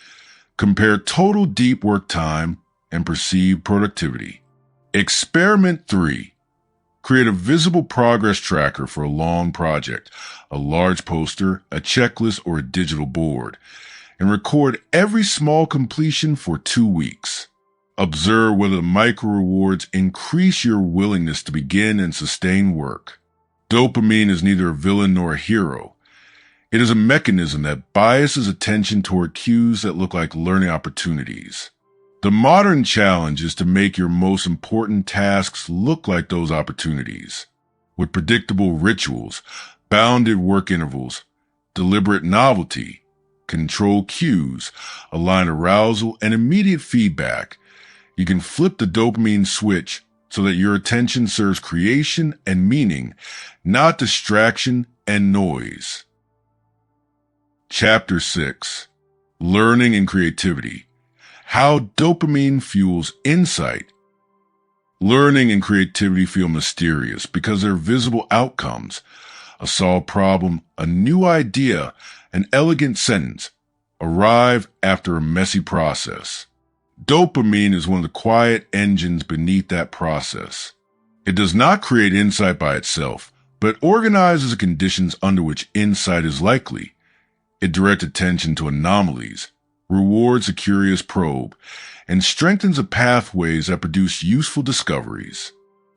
compare total deep work time and perceived productivity. Experiment 3. Create a visible progress tracker for a long project, a large poster, a checklist, or a digital board, and record every small completion for 2 weeks. Observe whether the micro rewards increase your willingness to begin and sustain work. Dopamine is neither a villain nor a hero. It is a mechanism that biases attention toward cues that look like learning opportunities. The modern challenge is to make your most important tasks look like those opportunities. With predictable rituals, bounded work intervals, deliberate novelty, controlled cues, aligned arousal, and immediate feedback, you can flip the dopamine switch so that your attention serves creation and meaning, not distraction and noise. Chapter 6. Learning and Creativity. How dopamine fuels insight. Learning and creativity feel mysterious because they're visible outcomes. A solved problem, a new idea, an elegant sentence arrive after a messy process. Dopamine is one of the quiet engines beneath that process. It does not create insight by itself, but organizes the conditions under which insight is likely. It directs attention to anomalies, rewards a curious probe, and strengthens the pathways that produce useful discoveries.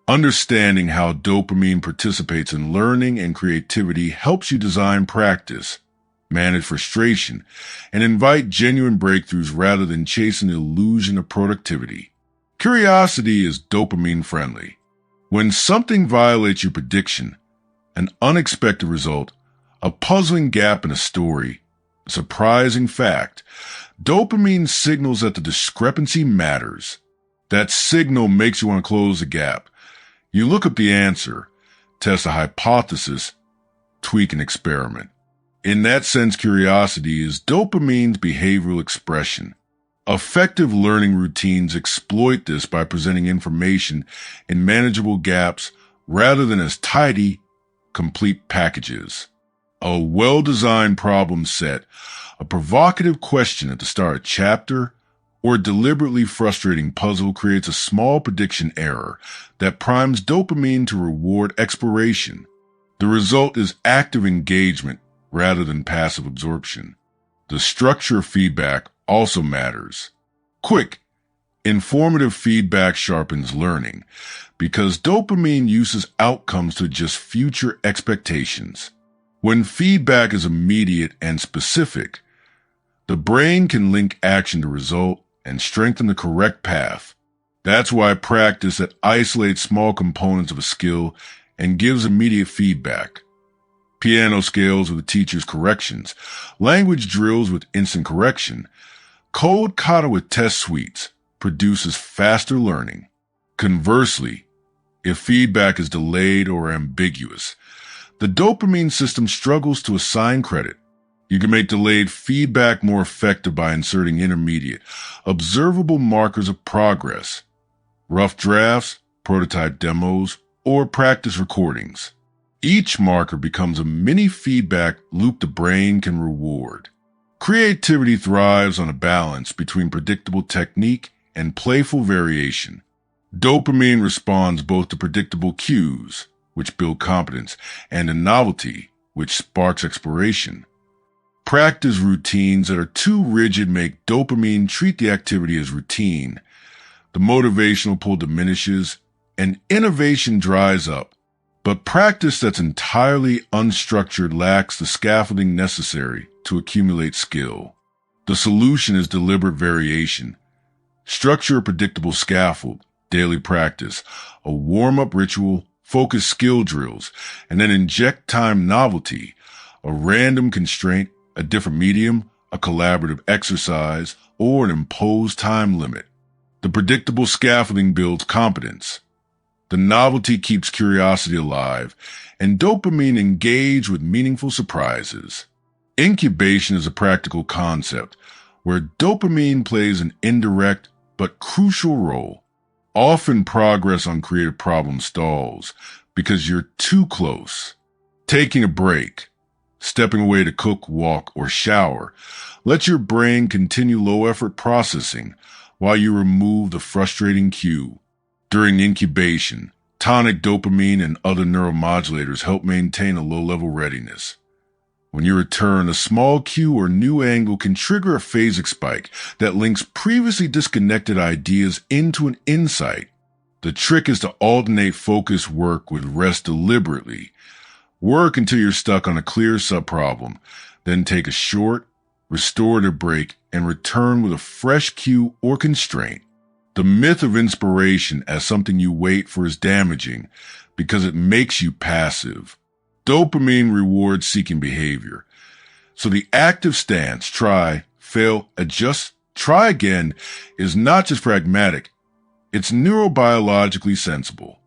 Understanding how dopamine participates in learning and creativity helps you design practice, manage frustration, and invite genuine breakthroughs rather than chasing the illusion of productivity. Curiosity is dopamine friendly. When something violates your prediction, an unexpected result, a puzzling gap in a story, a surprising fact, dopamine signals that the discrepancy matters. That signal makes you want to close the gap. You look up the answer, test a hypothesis, tweak an experiment. In that sense, curiosity is dopamine's behavioral expression. Effective learning routines exploit this by presenting information in manageable gaps rather than as tidy, complete packages. A well-designed problem set, a provocative question at the start of a chapter, or a deliberately frustrating puzzle creates a small prediction error that primes dopamine to reward exploration. The result is active engagement rather than passive absorption. The structure of feedback also matters. Quick, informative feedback sharpens learning because dopamine uses outcomes to adjust future expectations. When feedback is immediate and specific, the brain can link action to result and strengthen the correct path. That's why practice that isolates small components of a skill and gives immediate feedback. Piano scales with the teacher's corrections, language drills with instant correction, code kata with test suites produces faster learning. Conversely, if feedback is delayed or ambiguous, the dopamine system struggles to assign credit. You can make delayed feedback more effective by inserting intermediate, observable markers of progress, rough drafts, prototype demos, or practice recordings. Each marker becomes a mini feedback loop the brain can reward. Creativity thrives on a balance between predictable technique and playful variation. Dopamine responds both to predictable cues, which build competence, and to novelty, which sparks exploration. Practice routines that are too rigid make dopamine treat the activity as routine. The motivational pull diminishes, and innovation dries up. But practice that's entirely unstructured lacks the scaffolding necessary to accumulate skill. The solution is deliberate variation. Structure a predictable scaffold, daily practice, a warm-up ritual, focused skill drills, and then inject time novelty, a random constraint, a different medium, a collaborative exercise, or an imposed time limit. The predictable scaffolding builds competence. The novelty keeps curiosity alive, and dopamine engaged with meaningful surprises. Incubation is a practical concept where dopamine plays an indirect but crucial role. Often progress on creative problems stalls because you're too close. Taking a break, stepping away to cook, walk, or shower, let your brain continue low-effort processing while you remove the frustrating cue. During incubation, tonic dopamine and other neuromodulators help maintain a low-level readiness. When you return, a small cue or new angle can trigger a phasic spike that links previously disconnected ideas into an insight. The trick is to alternate focused work with rest deliberately. Work until you're stuck on a clear subproblem, then take a short, restorative break and return with a fresh cue or constraint. The myth of inspiration as something you wait for is damaging because it makes you passive. Dopamine rewards seeking behavior. So the active stance, try, fail, adjust, try again, is not just pragmatic, it's neurobiologically sensible.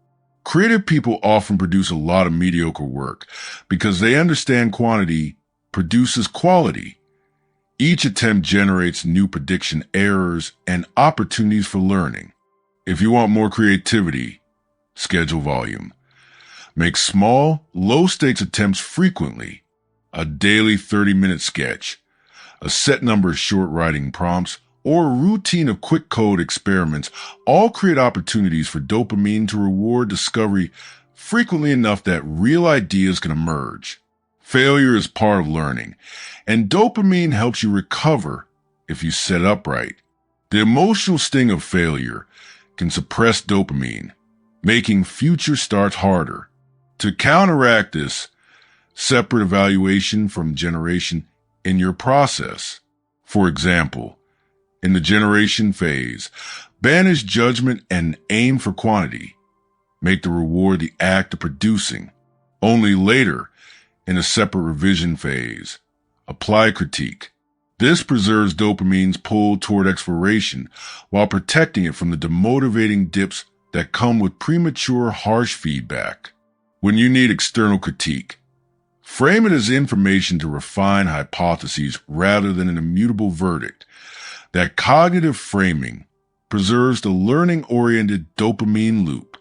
Creative people often produce a lot of mediocre work because they understand quantity produces quality. Each attempt generates new prediction errors and opportunities for learning. If you want more creativity, schedule volume. Make small, low-stakes attempts frequently. A daily 30-minute sketch, a set number of short writing prompts, or a routine of quick code experiments all create opportunities for dopamine to reward discovery frequently enough that real ideas can emerge. Failure is part of learning, and dopamine helps you recover if you set up right. The emotional sting of failure can suppress dopamine, making future starts harder. To counteract this, separate evaluation from generation in your process. For example, in the generation phase, banish judgment and aim for quantity. Make the reward the act of producing. Only later, in a separate revision phase, apply critique. This preserves dopamine's pull toward exploration while protecting it from the demotivating dips that come with premature, harsh feedback. When you need external critique, frame it as information to refine hypotheses rather than an immutable verdict. That cognitive framing preserves the learning-oriented dopamine loop.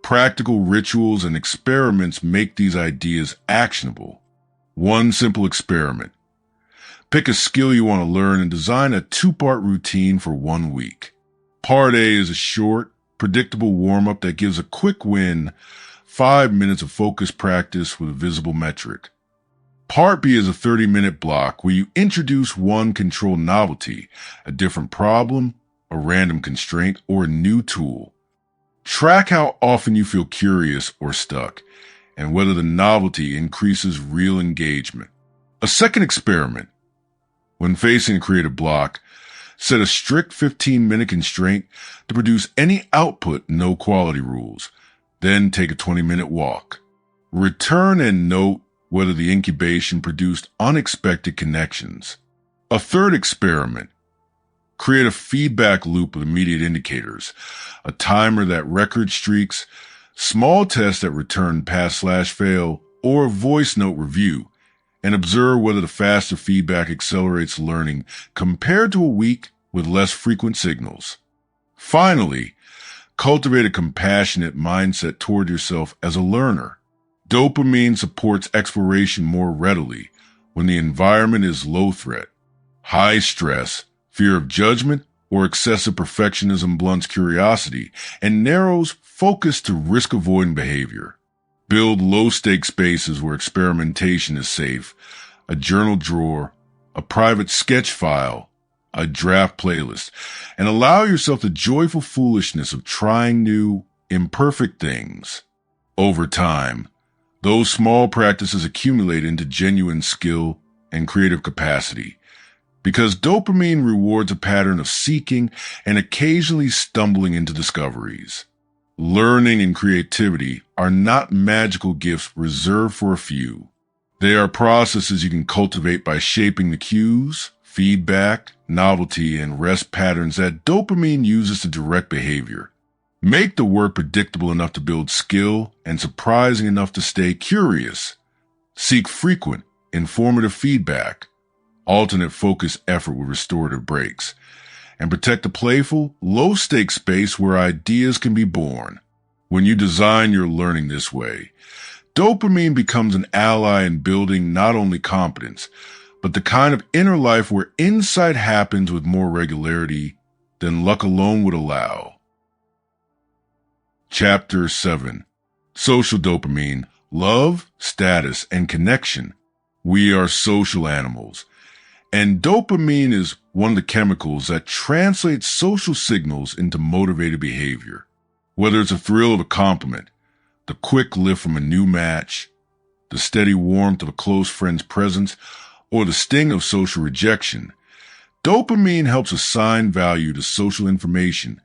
Practical rituals and experiments make these ideas actionable. One simple experiment. Pick a skill you want to learn and design a 2-part routine for 1 week. Part A is a short, predictable warm-up that gives a quick win, 5 minutes of focused practice with a visible metric. Part B is a 30-minute block where you introduce one controlled novelty, a different problem, a random constraint, or a new tool. Track how often you feel curious or stuck, and whether the novelty increases real engagement. A second experiment. When facing a creative block, set a strict 15-minute constraint to produce any output, no quality rules. Then take a 20-minute walk. Return and note whether the incubation produced unexpected connections. A third experiment. Create a feedback loop with immediate indicators, a timer that records streaks, small tests that return pass/fail, or a voice note review, and observe whether the faster feedback accelerates learning compared to a week with less frequent signals. Finally, cultivate a compassionate mindset toward yourself as a learner. Dopamine supports exploration more readily when the environment is low threat. High stress, fear of judgment, or excessive perfectionism blunts curiosity and narrows focus to risk-avoiding behavior. Build low-stake spaces where experimentation is safe, a journal drawer, a private sketch file, a draft playlist, and allow yourself the joyful foolishness of trying new, imperfect things. Over time, those small practices accumulate into genuine skill and creative capacity, because dopamine rewards a pattern of seeking and occasionally stumbling into discoveries. Learning and creativity are not magical gifts reserved for a few. They are processes you can cultivate by shaping the cues, feedback, novelty, and rest patterns that dopamine uses to direct behavior. Make the work predictable enough to build skill and surprising enough to stay curious. Seek frequent, informative feedback. Alternate focused effort with restorative breaks. And protect the playful, low-stakes space where ideas can be born. When you design your learning this way, dopamine becomes an ally in building not only competence, but the kind of inner life where insight happens with more regularity than luck alone would allow. Chapter 7. Social dopamine, love, status, and connection. We are social animals, and dopamine is one of the chemicals that translates social signals into motivated behavior. Whether it's a thrill of a compliment, the quick lift from a new match, the steady warmth of a close friend's presence, or the sting of social rejection, dopamine helps assign value to social information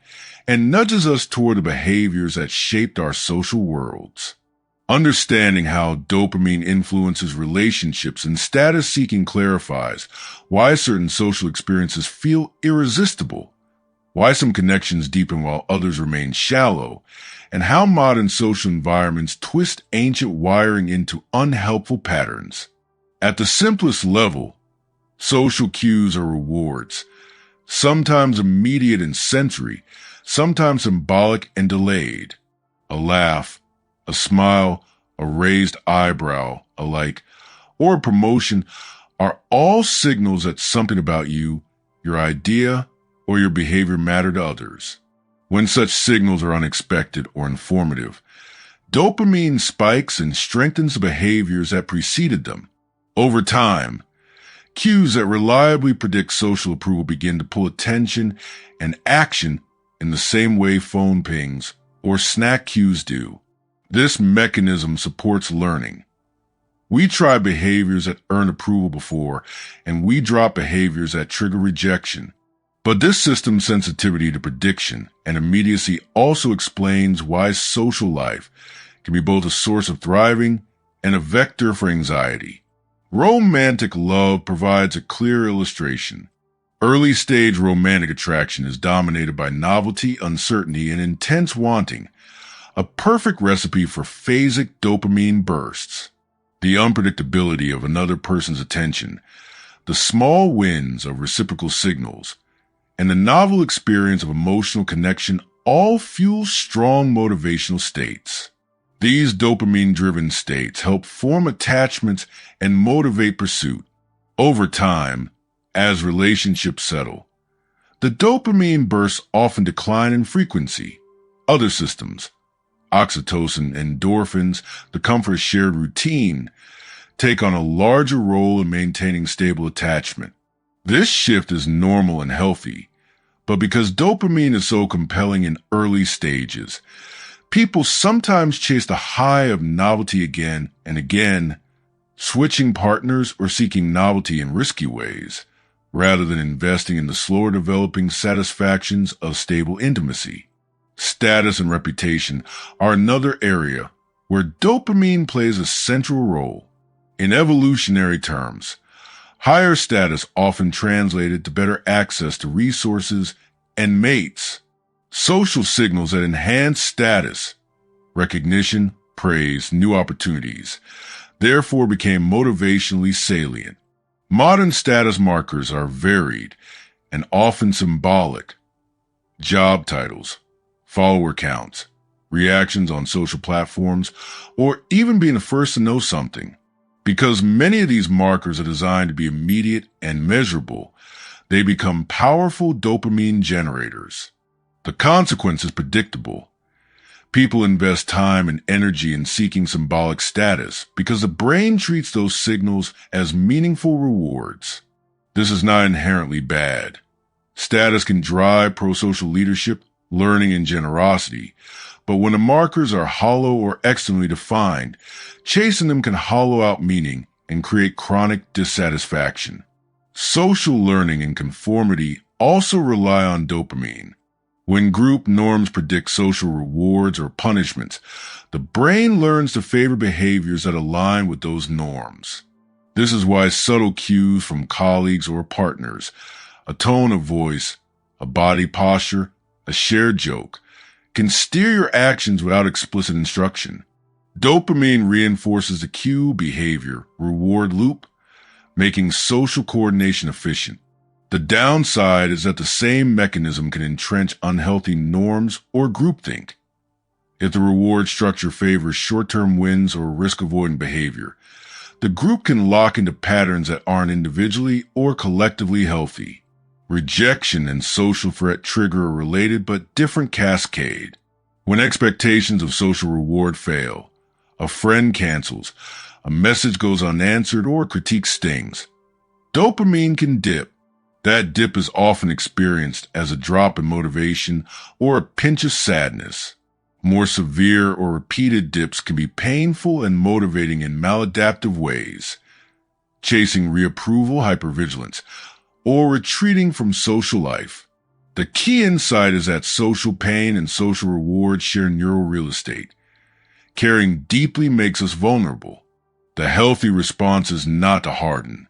and nudges us toward the behaviors that shaped our social worlds. Understanding how dopamine influences relationships and status seeking clarifies why certain social experiences feel irresistible, why some connections deepen while others remain shallow, and how modern social environments twist ancient wiring into unhelpful patterns. At the simplest level, social cues are rewards, sometimes immediate and sensory, sometimes symbolic and delayed. A laugh, a smile, a raised eyebrow, a like, or a promotion are all signals that something about you, your idea, or your behavior matter to others. When such signals are unexpected or informative, dopamine spikes and strengthens the behaviors that preceded them. Over time, cues that reliably predict social approval begin to pull attention and action in the same way phone pings or snack cues do. This mechanism supports learning. We try behaviors that earn approval before, and we drop behaviors that trigger rejection. But this system's sensitivity to prediction and immediacy also explains why social life can be both a source of thriving and a vector for anxiety. Romantic love provides a clear illustration. Early-stage romantic attraction is dominated by novelty, uncertainty, and intense wanting, a perfect recipe for phasic dopamine bursts. The unpredictability of another person's attention, the small wins of reciprocal signals, and the novel experience of emotional connection all fuel strong motivational states. These dopamine-driven states help form attachments and motivate pursuit. Over time, as relationships settle, the dopamine bursts often decline in frequency. Other systems, oxytocin, endorphins, the comfort of shared routine, take on a larger role in maintaining stable attachment. This shift is normal and healthy, but because dopamine is so compelling in early stages, people sometimes chase the high of novelty again and again, switching partners or seeking novelty in risky ways, rather than investing in the slower developing satisfactions of stable intimacy. Status and reputation are another area where dopamine plays a central role. In evolutionary terms, higher status often translated to better access to resources and mates. Social signals that enhance status, recognition, praise, new opportunities, therefore became motivationally salient. Modern status markers are varied and often symbolic. Job titles, follower counts, reactions on social platforms, or even being the first to know something. Because many of these markers are designed to be immediate and measurable, they become powerful dopamine generators. The consequence is predictable. People invest time and energy in seeking symbolic status because the brain treats those signals as meaningful rewards. This is not inherently bad. Status can drive pro-social leadership, learning, and generosity. But when the markers are hollow or externally defined, chasing them can hollow out meaning and create chronic dissatisfaction. Social learning and conformity also rely on dopamine. When group norms predict social rewards or punishments, the brain learns to favor behaviors that align with those norms. This is why subtle cues from colleagues or partners, a tone of voice, a body posture, a shared joke, can steer your actions without explicit instruction. Dopamine reinforces the cue behavior reward loop, making social coordination efficient. The downside is that the same mechanism can entrench unhealthy norms or groupthink. If the reward structure favors short-term wins or risk-avoidant behavior, the group can lock into patterns that aren't individually or collectively healthy. Rejection and social threat trigger a related but different cascade. When expectations of social reward fail, a friend cancels, a message goes unanswered, or a critique stings, dopamine can dip. That dip is often experienced as a drop in motivation or a pinch of sadness. More severe or repeated dips can be painful and motivating in maladaptive ways, chasing reapproval, hypervigilance, or retreating from social life. The key insight is that social pain and social reward share neural real estate. Caring deeply makes us vulnerable. The healthy response is not to harden,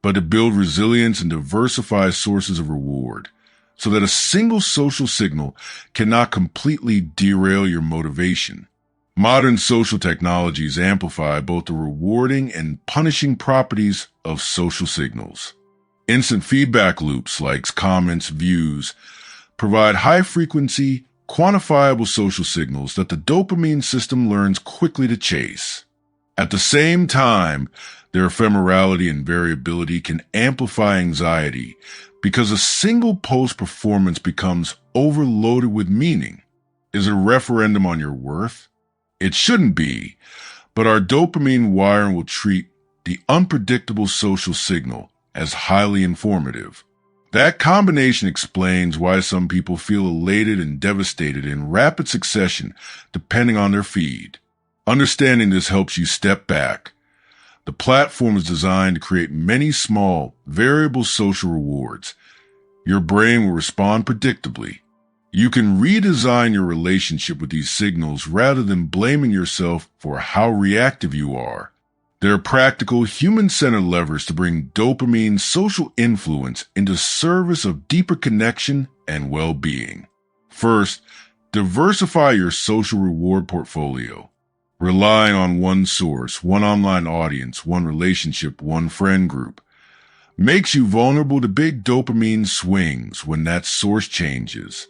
but to build resilience and diversify sources of reward, so that a single social signal cannot completely derail your motivation. Modern social technologies amplify both the rewarding and punishing properties of social signals. Instant feedback loops like comments, views, provide high-frequency, quantifiable social signals that the dopamine system learns quickly to chase. At the same time, their ephemerality and variability can amplify anxiety because a single post performance becomes overloaded with meaning. Is it a referendum on your worth? It shouldn't be, but our dopamine wiring will treat the unpredictable social signal as highly informative. That combination explains why some people feel elated and devastated in rapid succession depending on their feed. Understanding this helps you step back. The platform is designed to create many small, variable social rewards. Your brain will respond predictably. You can redesign your relationship with these signals rather than blaming yourself for how reactive you are. There are practical, human-centered levers to bring dopamine's social influence into service of deeper connection and well-being. First, diversify your social reward portfolio. Relying on one source, one online audience, one relationship, one friend group, makes you vulnerable to big dopamine swings when that source changes.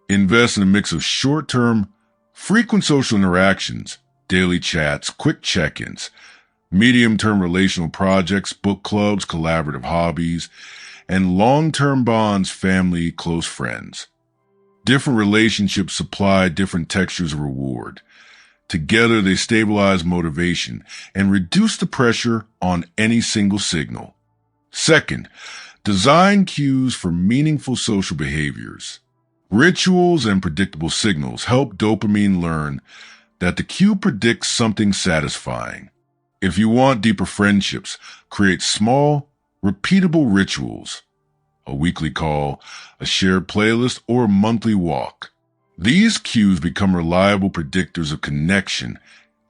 Invest in a mix of short-term, frequent social interactions, daily chats, quick check-ins, medium-term relational projects, book clubs, collaborative hobbies, and long-term bonds, family, close friends. Different relationships supply different textures of reward. Together, they stabilize motivation and reduce the pressure on any single signal. Second, design cues for meaningful social behaviors. Rituals and predictable signals help dopamine learn that the cue predicts something satisfying. If you want deeper friendships, create small, repeatable rituals. A weekly call, a shared playlist, or a monthly walk. These cues become reliable predictors of connection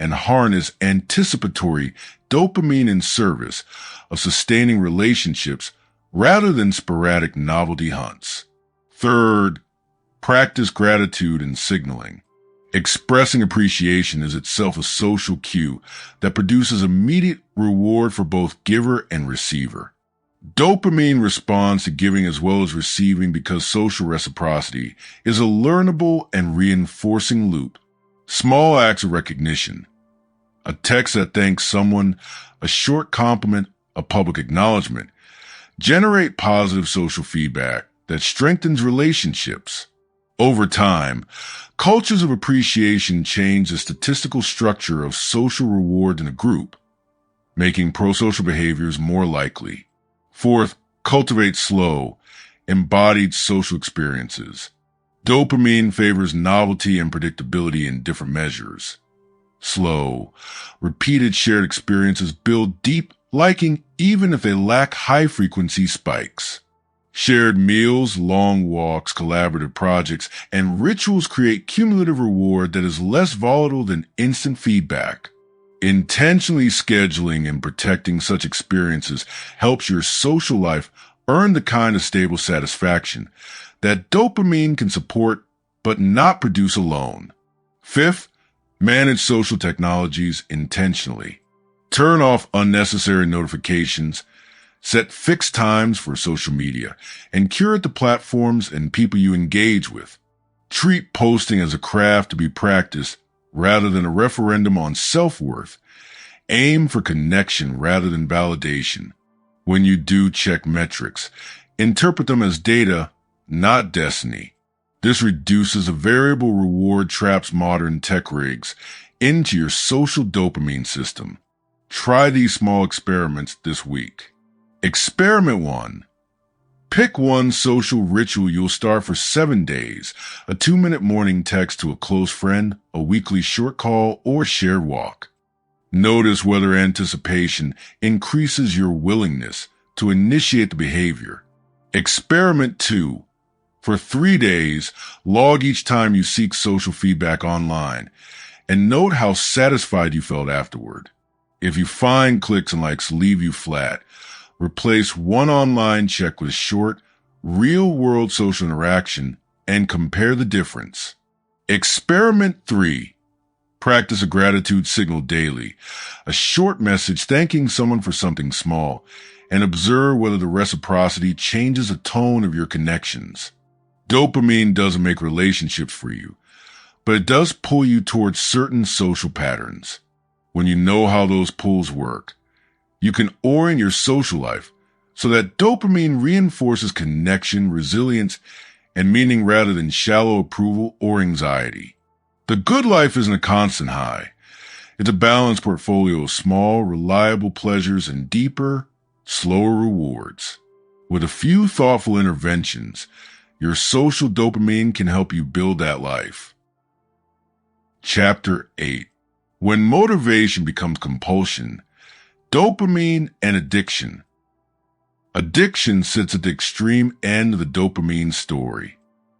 and harness anticipatory dopamine in service of sustaining relationships rather than sporadic novelty hunts. Third, practice gratitude and signaling. Expressing appreciation is itself a social cue that produces immediate reward for both giver and receiver. Dopamine responds to giving as well as receiving because social reciprocity is a learnable and reinforcing loop. Small acts of recognition, a text that thanks someone, a short compliment, a public acknowledgement, generate positive social feedback that strengthens relationships. Over time, cultures of appreciation change the statistical structure of social reward in a group, making prosocial behaviors more likely. Fourth, cultivate slow, embodied social experiences. Dopamine favors novelty and predictability in different measures. Slow, repeated shared experiences build deep liking even if they lack high-frequency spikes. Shared meals, long walks, collaborative projects, and rituals create cumulative reward that is less volatile than instant feedback. Intentionally scheduling and protecting such experiences helps your social life earn the kind of stable satisfaction that dopamine can support but not produce alone. Fifth, manage social technologies intentionally. Turn off unnecessary notifications, set fixed times for social media, and curate the platforms and people you engage with. Treat posting as a craft to be practiced rather than a referendum on self-worth. Aim for connection rather than validation. When you do check metrics, interpret them as data, not destiny. This reduces the variable reward traps modern tech rigs into your social dopamine system. Try these small experiments this week. Experiment 1. Pick one social ritual you'll start for 7 days, a 2-minute morning text to a close friend, a weekly short call, or shared walk. Notice whether anticipation increases your willingness to initiate the behavior. Experiment 2. For 3 days, log each time you seek social feedback online, and note how satisfied you felt afterward. If you find clicks and likes leave you flat, replace one online check with short, real-world social interaction and compare the difference. Experiment 3. Practice a gratitude signal daily, a short message thanking someone for something small, and observe whether the reciprocity changes the tone of your connections. Dopamine doesn't make relationships for you, but it does pull you towards certain social patterns. When you know how those pulls work, you can orient your social life so that dopamine reinforces connection, resilience, and meaning rather than shallow approval or anxiety. The good life isn't a constant high. It's a balanced portfolio of small, reliable pleasures and deeper, slower rewards. With a few thoughtful interventions, your social dopamine can help you build that life. Chapter 8. When motivation becomes compulsion, dopamine and addiction. Addiction sits at the extreme end of the dopamine story.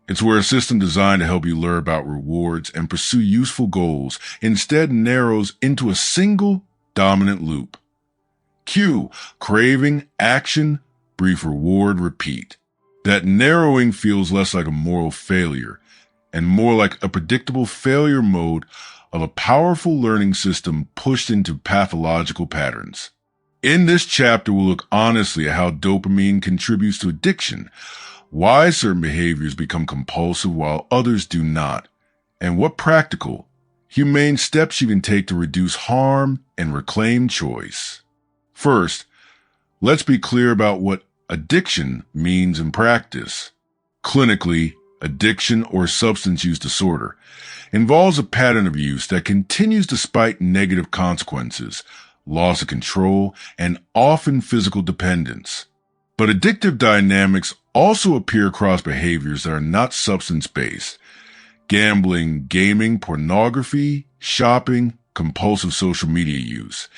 It's where a system designed to help you learn about rewards and pursue useful goals instead narrows into a single dominant loop. Cue, craving, action, brief reward, repeat. That narrowing feels less like a moral failure and more like a predictable failure mode of a powerful learning system pushed into pathological patterns. In this chapter, we'll look honestly at how dopamine contributes to addiction, why certain behaviors become compulsive while others do not, and what practical, humane steps you can take to reduce harm and reclaim choice. First, let's be clear about what addiction means in practice. Clinically, addiction or substance use disorder involves a pattern of use that continues despite negative consequences, loss of control, and often physical dependence. But addictive dynamics also appear across behaviors that are not substance-based. Gambling, gaming, pornography, shopping, compulsive social media use,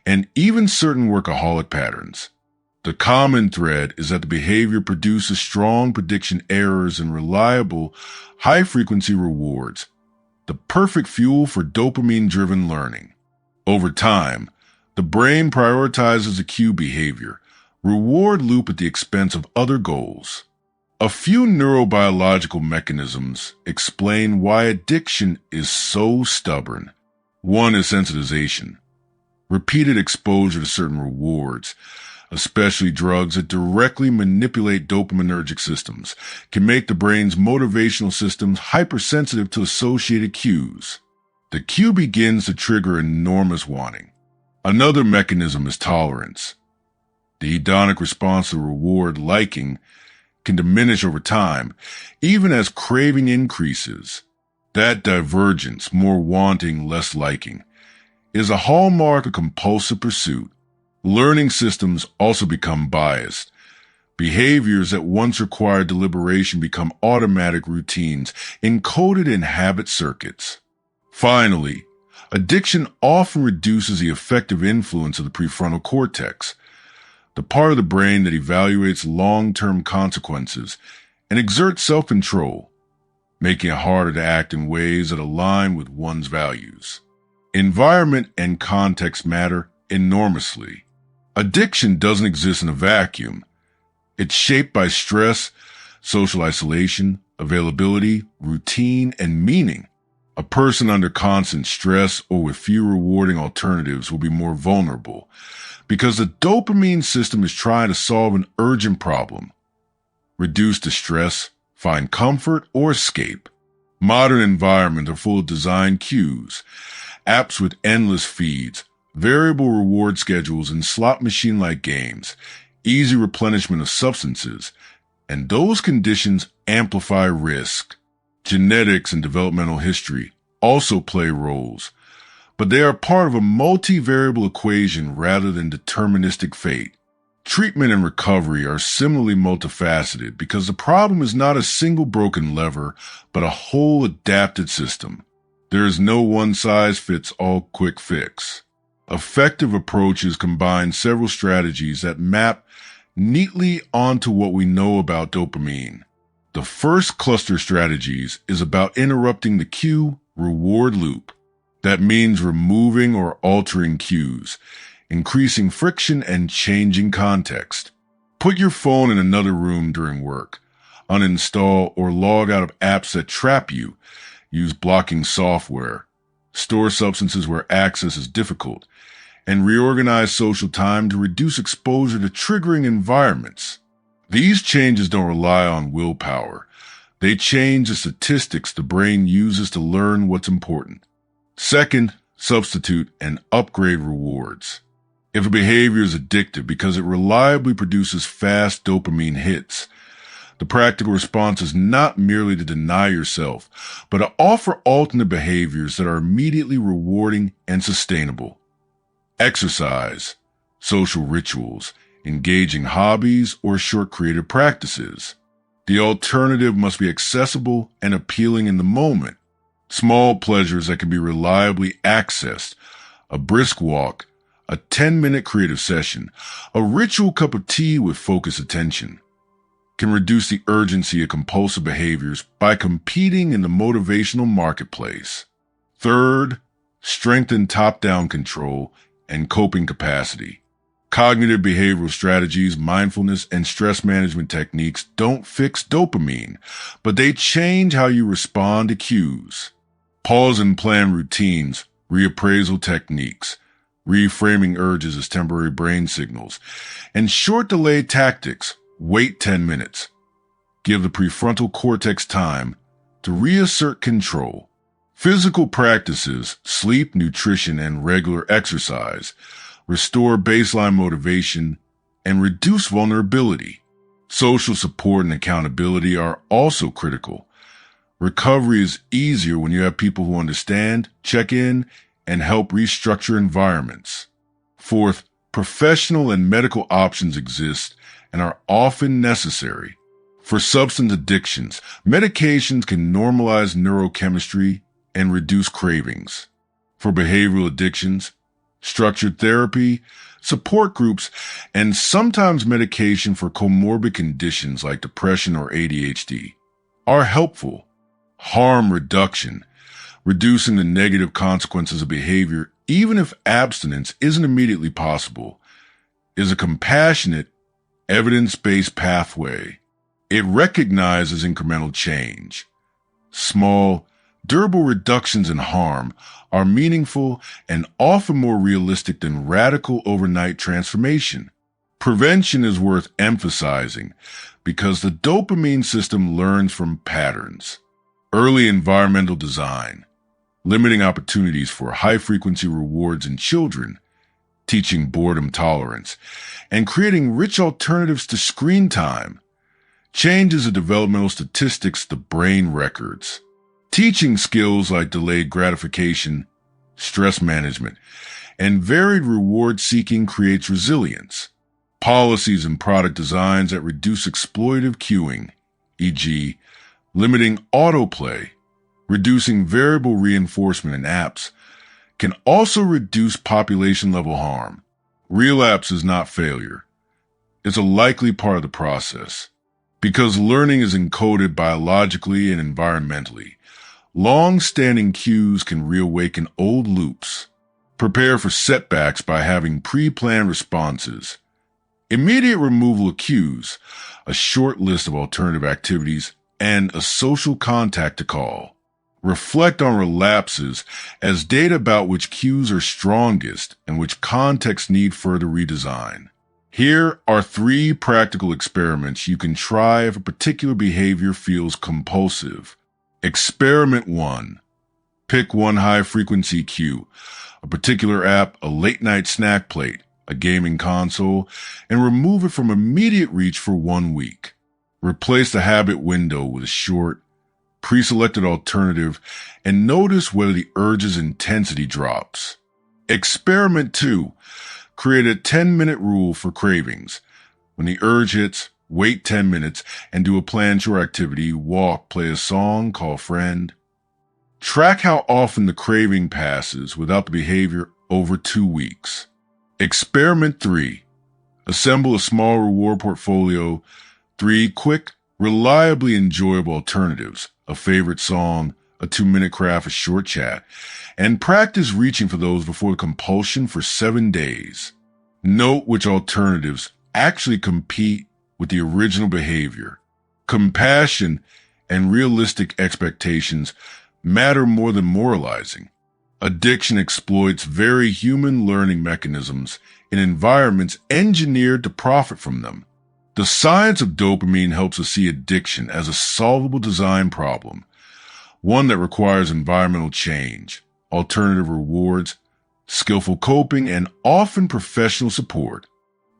and even certain workaholic patterns. The common thread is that the behavior produces strong prediction errors and reliable, high-frequency rewards, the perfect fuel for dopamine-driven learning. Over time, the brain prioritizes the cue behavior, reward loop at the expense of other goals. A few neurobiological mechanisms explain why addiction is so stubborn. One is sensitization. Repeated exposure to certain rewards, especially drugs that directly manipulate dopaminergic systems, can make the brain's motivational systems hypersensitive to associated cues. The cue begins to trigger enormous wanting. Another mechanism is tolerance. The hedonic response to reward liking can diminish over time, even as craving increases. That divergence, more wanting, less liking, is a hallmark of compulsive pursuit. Learning systems also become biased Behaviors that once required deliberation become automatic routines encoded in habit circuits. Finally, addiction often reduces the effective influence of the prefrontal cortex, the part of the brain that evaluates long-term consequences and exerts self-control, making it harder to act in ways that align with one's values. Environment and context matter enormously. Addiction doesn't exist in a vacuum. It's shaped by stress, social isolation, availability, routine, and meaning. A person under constant stress or with few rewarding alternatives will be more vulnerable because the dopamine system is trying to solve an urgent problem, reduce distress, find comfort, or escape. Modern environments are full of design cues, apps with endless feeds, variable reward schedules, and slot machine-like games, easy replenishment of substances, and those conditions amplify risk. Genetics and developmental history also play roles, but they are part of a multivariable equation rather than deterministic fate. Treatment and recovery are similarly multifaceted because the problem is not a single broken lever, but a whole adapted system. There is no one-size-fits-all quick fix. Effective approaches combine several strategies that map neatly onto what we know about dopamine. The first cluster strategies is about interrupting the cue-reward loop. That means removing or altering cues, increasing friction, and changing context. Put your phone in another room during work. Uninstall or log out of apps that trap you. Use blocking software. Store substances where access is difficult. And reorganize social time to reduce exposure to triggering environments. These changes don't rely on willpower. They change the statistics the brain uses to learn what's important. Second, substitute and upgrade rewards. If a behavior is addictive because it reliably produces fast dopamine hits, the practical response is not merely to deny yourself, but to offer alternate behaviors that are immediately rewarding and sustainable. Exercise, social rituals, engaging hobbies, or short creative practices. The alternative must be accessible and appealing in the moment. Small pleasures that can be reliably accessed, a brisk walk, a 10-minute creative session, a ritual cup of tea with focused attention, can reduce the urgency of compulsive behaviors by competing in the motivational marketplace. Third, strengthen top-down control and coping capacity. Cognitive behavioral strategies, mindfulness, and stress management techniques don't fix dopamine, but they change how you respond to cues. Pause and plan routines, reappraisal techniques, reframing urges as temporary brain signals, and short delay tactics. Wait 10 minutes. Give the prefrontal cortex time to reassert control. Physical practices, sleep, nutrition, and regular exercise restore baseline motivation and reduce vulnerability. Social support and accountability are also critical. Recovery is easier when you have people who understand, check in, and help restructure environments. Fourth, professional and medical options exist and are often necessary. For substance addictions, medications can normalize neurochemistry and reduce cravings. For behavioral addictions, structured therapy, support groups, and sometimes medication for comorbid conditions like depression or ADHD are helpful. Harm reduction, reducing the negative consequences of behavior even if abstinence isn't immediately possible, is a compassionate, evidence-based pathway. It recognizes incremental change. Small, durable reductions in harm are meaningful and often more realistic than radical overnight transformation. Prevention is worth emphasizing because the dopamine system learns from patterns. Early environmental design, limiting opportunities for high-frequency rewards in children, teaching boredom tolerance, and creating rich alternatives to screen time changes the developmental statistics the brain records. Teaching skills like delayed gratification, stress management, and varied reward seeking creates resilience. Policies and product designs that reduce exploitative cueing, e.g., limiting autoplay, reducing variable reinforcement in apps, can also reduce population-level harm. Relapse is not failure. It's a likely part of the process. Because learning is encoded biologically and environmentally, long-standing cues can reawaken old loops. Prepare for setbacks by having pre-planned responses. Immediate removal of cues, a short list of alternative activities, and a social contact to call. Reflect on relapses as data about which cues are strongest and which contexts need further redesign. Here are 3 practical experiments you can try if a particular behavior feels compulsive. Experiment 1. Pick one high-frequency cue, a particular app, a late-night snack plate, a gaming console, and remove it from immediate reach for 1 week. Replace the habit window with a short, pre-selected alternative, and notice whether the urge's intensity drops. Experiment 2. Create a 10-minute rule for cravings. When the urge hits, wait 10 minutes and do a planned chore activity, walk, play a song, call a friend. Track how often the craving passes without the behavior over 2 weeks. Experiment 3. Assemble a small reward portfolio. 3 quick, reliably enjoyable alternatives, a favorite song, a 2-minute craft, a short chat, and practice reaching for those before compulsion for 7 days. Note which alternatives actually compete with the original behavior. Compassion and realistic expectations matter more than moralizing. Addiction exploits very human learning mechanisms in environments engineered to profit from them. The science of dopamine helps us see addiction as a solvable design problem, one that requires environmental change, alternative rewards, skillful coping, and often professional support.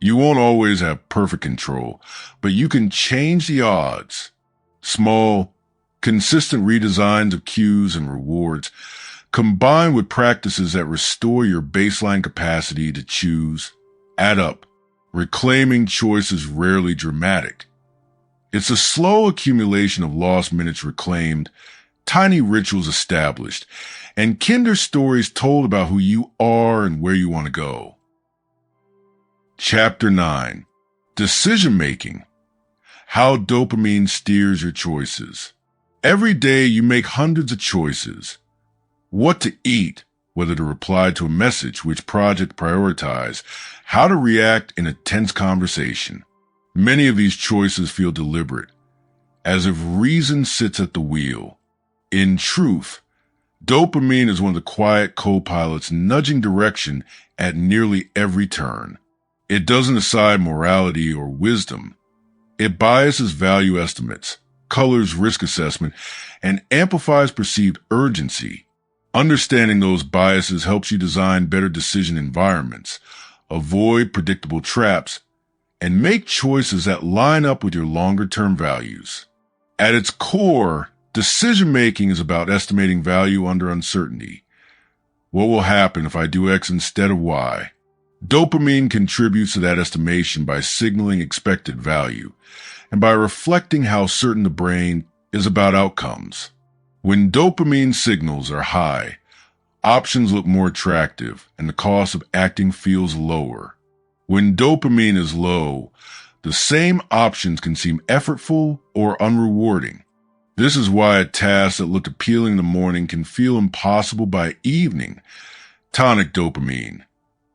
You won't always have perfect control, but you can change the odds. Small, consistent redesigns of cues and rewards, combined with practices that restore your baseline capacity to choose, add up. Reclaiming choice is rarely dramatic. It's a slow accumulation of lost minutes reclaimed, tiny rituals established, and kinder stories told about who you are and where you want to go. Chapter 9. Decision-making. How dopamine steers your choices. Every day you make hundreds of choices. What to eat, whether to reply to a message, which project to prioritize, how to react in a tense conversation. Many of these choices feel deliberate, as if reason sits at the wheel. In truth, dopamine is one of the quiet co-pilots nudging direction at nearly every turn. It doesn't decide morality or wisdom. It biases value estimates, colors risk assessment, and amplifies perceived urgency. Understanding those biases helps you design better decision environments, avoid predictable traps, and make choices that line up with your longer-term values. At its core, decision-making is about estimating value under uncertainty. What will happen if I do X instead of Y? Dopamine contributes to that estimation by signaling expected value, and by reflecting how certain the brain is about outcomes. When dopamine signals are high, options look more attractive and the cost of acting feels lower. When dopamine is low, the same options can seem effortful or unrewarding. This is why a task that looked appealing in the morning can feel impossible by evening. Tonic dopamine,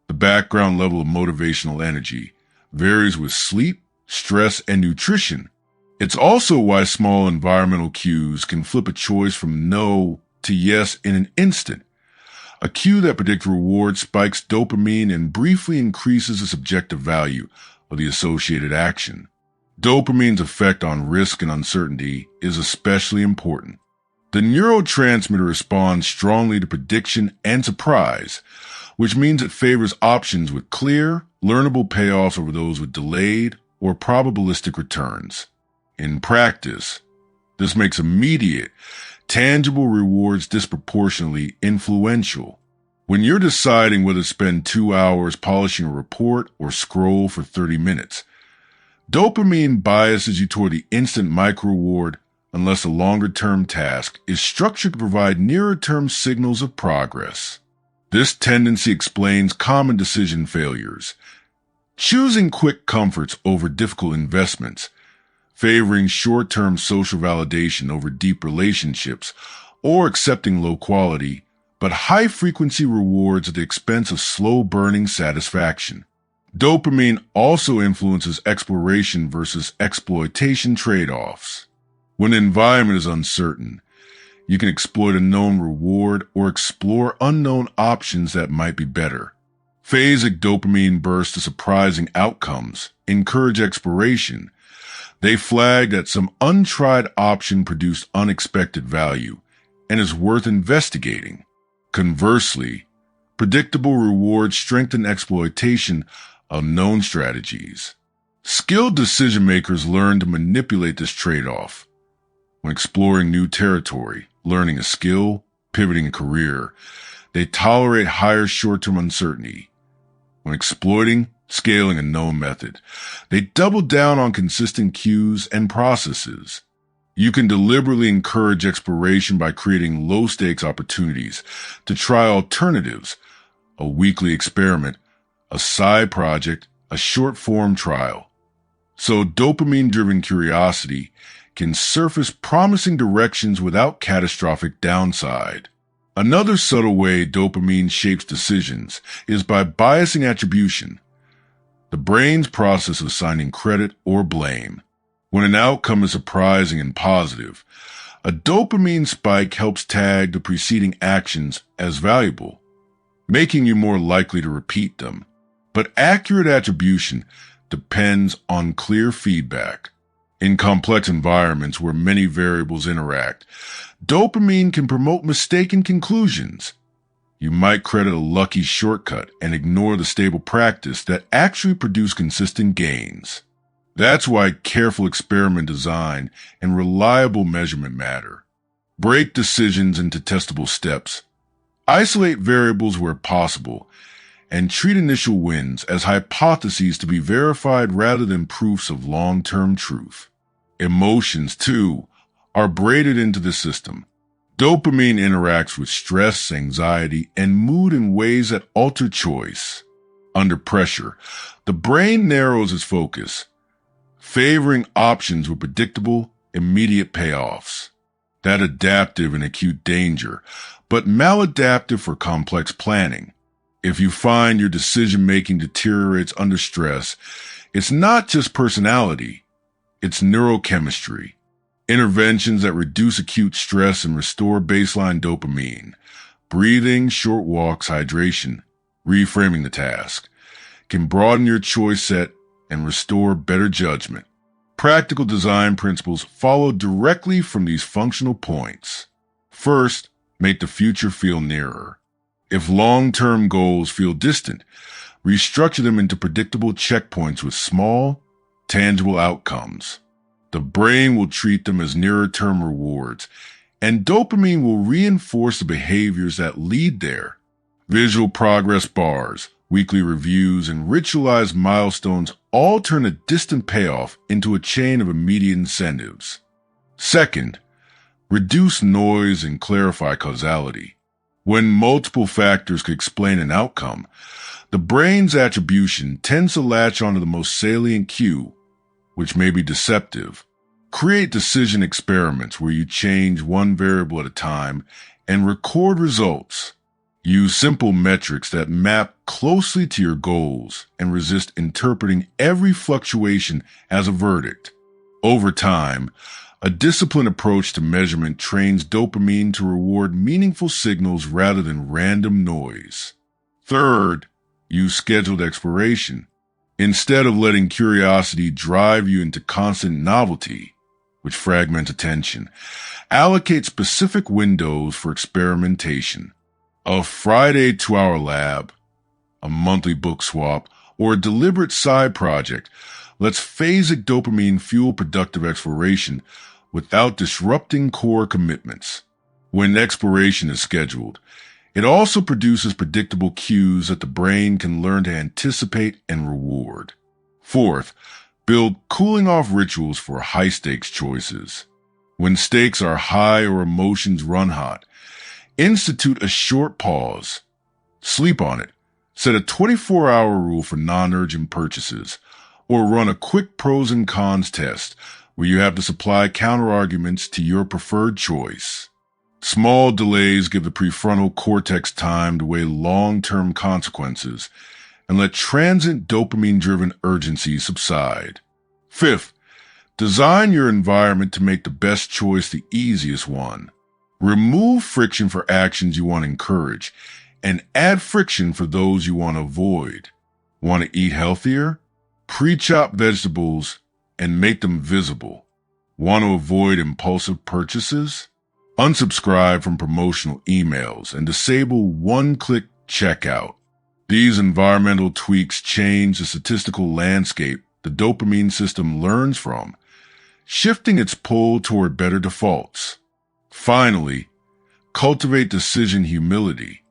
the background level of motivational energy, varies with sleep, stress, and nutrition. It's also why small environmental cues can flip a choice from no to yes in an instant. A cue that predicts reward spikes dopamine and briefly increases the subjective value of the associated action. Dopamine's effect on risk and uncertainty is especially important. The neurotransmitter responds strongly to prediction and surprise, which means it favors options with clear, learnable payoffs over those with delayed or probabilistic returns. In practice, this makes immediate, tangible rewards disproportionately influential. When you're deciding whether to spend 2 hours polishing a report or scroll for 30 minutes, dopamine biases you toward the instant micro-reward unless a longer-term task is structured to provide nearer-term signals of progress. This tendency explains common decision failures, choosing quick comforts over difficult investments, favoring short-term social validation over deep relationships, or accepting low-quality but high-frequency rewards at the expense of slow-burning satisfaction. Dopamine also influences exploration versus exploitation trade-offs. When the environment is uncertain, you can exploit a known reward or explore unknown options that might be better. Phasic dopamine bursts to surprising outcomes encourage exploration. They flag that some untried option produced unexpected value and is worth investigating. Conversely, predictable rewards strengthen exploitation of known strategies. Skilled decision-makers learn to manipulate this trade-off. When exploring new territory, learning a skill, pivoting a career, they tolerate higher short-term uncertainty. When exploiting, scaling a known method, they double down on consistent cues and processes. You can deliberately encourage exploration by creating low-stakes opportunities to try alternatives, a weekly experiment, a side project, a short-form trial. So dopamine-driven curiosity can surface promising directions without catastrophic downside. Another subtle way dopamine shapes decisions is by biasing attribution, the brain's process of assigning credit or blame. When an outcome is surprising and positive, a dopamine spike helps tag the preceding actions as valuable, making you more likely to repeat them. But accurate attribution depends on clear feedback. In complex environments where many variables interact, dopamine can promote mistaken conclusions. You might credit a lucky shortcut and ignore the stable practice that actually produced consistent gains. That's why careful experiment design and reliable measurement matter. Break decisions into testable steps. Isolate variables where possible, and treat initial wins as hypotheses to be verified rather than proofs of long-term truth. Emotions, too, are braided into the system. Dopamine interacts with stress, anxiety, and mood in ways that alter choice. Under pressure, the brain narrows its focus, favoring options with predictable, immediate payoffs. That adaptive in acute danger, but maladaptive for complex planning. If you find your decision-making deteriorates under stress, it's not just personality, it's neurochemistry. Interventions that reduce acute stress and restore baseline dopamine, breathing, short walks, hydration, reframing the task, can broaden your choice set and restore better judgment. Practical design principles follow directly from these functional points. First, make the future feel nearer. If long-term goals feel distant, restructure them into predictable checkpoints with small, tangible outcomes. The brain will treat them as nearer-term rewards, and dopamine will reinforce the behaviors that lead there. Visual progress bars, weekly reviews, and ritualized milestones all turn a distant payoff into a chain of immediate incentives. Second, reduce noise and clarify causality. When multiple factors could explain an outcome, the brain's attribution tends to latch onto the most salient cue, which may be deceptive. Create decision experiments where you change one variable at a time and record results. Use simple metrics that map closely to your goals and resist interpreting every fluctuation as a verdict. Over time, a disciplined approach to measurement trains dopamine to reward meaningful signals rather than random noise. Third, use scheduled exploration. Instead of letting curiosity drive you into constant novelty, which fragments attention, allocate specific windows for experimentation. A Friday 2-hour lab, a monthly book swap, or a deliberate side project lets phasic dopamine fuel productive exploration without disrupting core commitments. When exploration is scheduled, It also produces predictable cues that the brain can learn to anticipate and reward. Fourth, build cooling off rituals for high-stakes choices. When stakes are high or emotions run hot, institute a short pause. Sleep on it. Set a 24-hour rule for non-urgent purchases, or run a quick pros and cons test where you have to supply counterarguments to your preferred choice. Small delays give the prefrontal cortex time to weigh long-term consequences and let transient dopamine-driven urgency subside. Fifth, design your environment to make the best choice the easiest one. Remove friction for actions you want to encourage and add friction for those you want to avoid. Want to eat healthier? Pre-chop vegetables and make them visible. Want to avoid impulsive purchases? Unsubscribe from promotional emails and disable one-click checkout. These environmental tweaks change the statistical landscape the dopamine system learns from, shifting its pull toward better defaults. Finally, cultivate decision humility.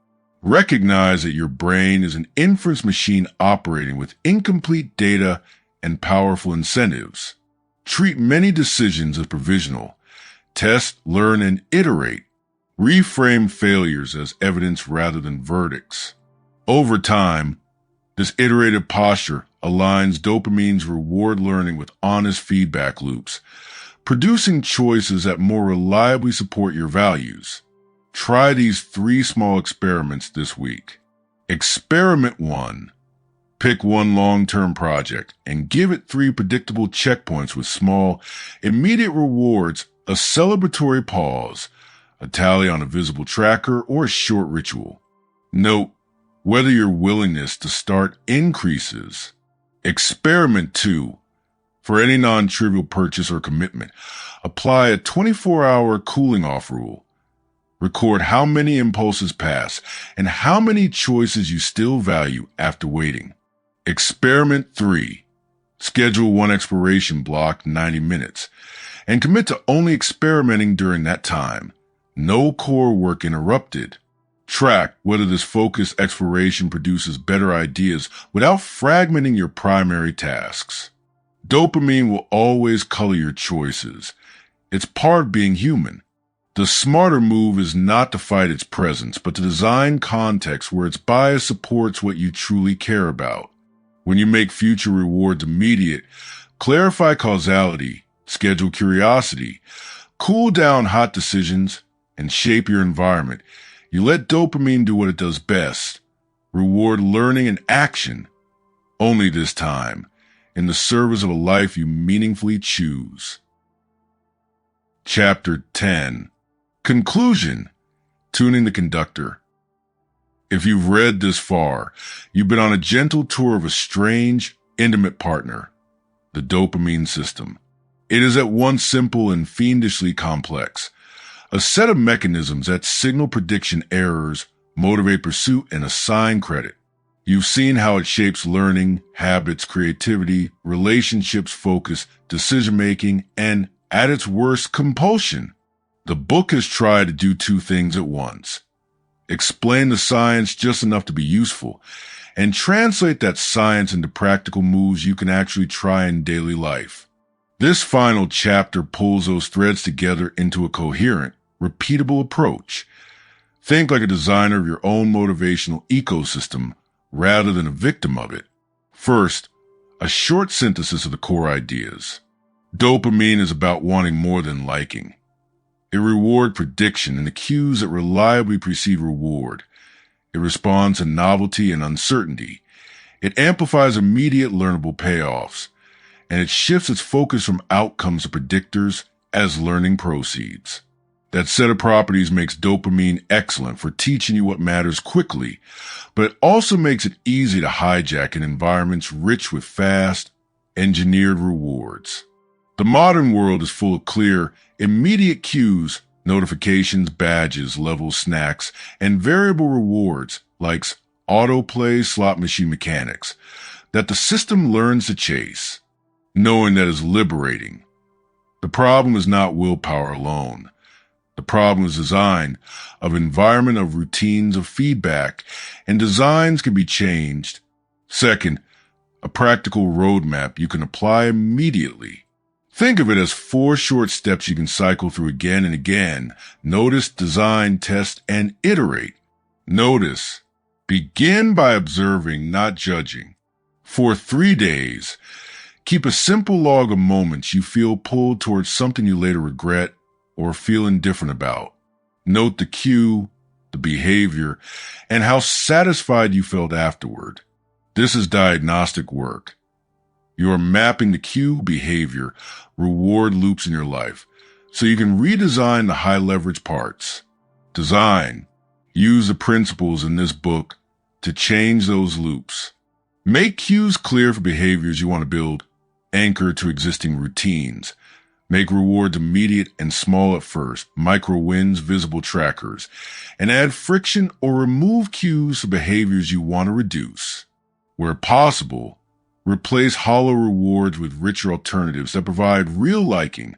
Recognize that your brain is an inference machine operating with incomplete data and powerful incentives. Treat many decisions as provisional. Test, learn, and iterate. Reframe failures as evidence rather than verdicts. Over time, this iterative posture aligns dopamine's reward learning with honest feedback loops, producing choices that more reliably support your values. Try these 3 small experiments this week. Experiment 1. Pick one long-term project and give it 3 predictable checkpoints with small, immediate rewards, a celebratory pause, a tally on a visible tracker, or a short ritual. Note whether your willingness to start increases. Experiment 2. For any non-trivial purchase or commitment, apply a 24-hour cooling-off rule. Record how many impulses pass and how many choices you still value after waiting. Experiment 3. Schedule one exploration block 90 minutes and commit to only experimenting during that time. No core work interrupted. Track whether this focused exploration produces better ideas without fragmenting your primary tasks. Dopamine will always color your choices. It's part of being human. The smarter move is not to fight its presence, but to design context where its bias supports what you truly care about. When you make future rewards immediate, clarify causality, schedule curiosity, cool down hot decisions, and shape your environment. You let dopamine do what it does best. Reward learning and action. Only this time, in the service of a life you meaningfully choose. Chapter 10. Conclusion. Tuning the conductor. If you've read this far, you've been on a gentle tour of a strange, intimate partner, the dopamine system. It is at once simple and fiendishly complex, a set of mechanisms that signal prediction errors, motivate pursuit, and assign credit. You've seen how it shapes learning, habits, creativity, relationships, focus, decision-making, and, at its worst, compulsion. The book has tried to do 2 things at once. Explain the science just enough to be useful, and translate that science into practical moves you can actually try in daily life. This final chapter pulls those threads together into a coherent, repeatable approach. Think like a designer of your own motivational ecosystem rather than a victim of it. First, a short synthesis of the core ideas. Dopamine is about wanting more than liking. It rewards prediction and the cues that reliably precede reward. It responds to novelty and uncertainty. It amplifies immediate learnable payoffs, and it shifts its focus from outcomes to predictors as learning proceeds. That set of properties makes dopamine excellent for teaching you what matters quickly, but it also makes it easy to hijack in environments rich with fast, engineered rewards. The modern world is full of clear, immediate cues, notifications, badges, levels, snacks, and variable rewards like autoplay slot machine mechanics that the system learns to chase, knowing that is liberating. The problem is not willpower alone. The problem is design of environment of routines of feedback, and designs can be changed. Second, a practical roadmap you can apply immediately. Think of it as 4 short steps you can cycle through again and again. Notice, design, test, and iterate. Notice. Begin by observing, not judging. For 3 days, keep a simple log of moments you feel pulled towards something you later regret or feel indifferent about. Note the cue, the behavior, and how satisfied you felt afterward. This is diagnostic work. You are mapping the cue, behavior, reward loops in your life, so you can redesign the high leverage parts. Design. Use the principles in this book to change those loops. Make cues clear for behaviors you want to build, anchor to existing routines. Make rewards immediate and small at first, micro wins, visible trackers, and add friction or remove cues for behaviors you want to reduce. Where possible, replace hollow rewards with richer alternatives that provide real liking,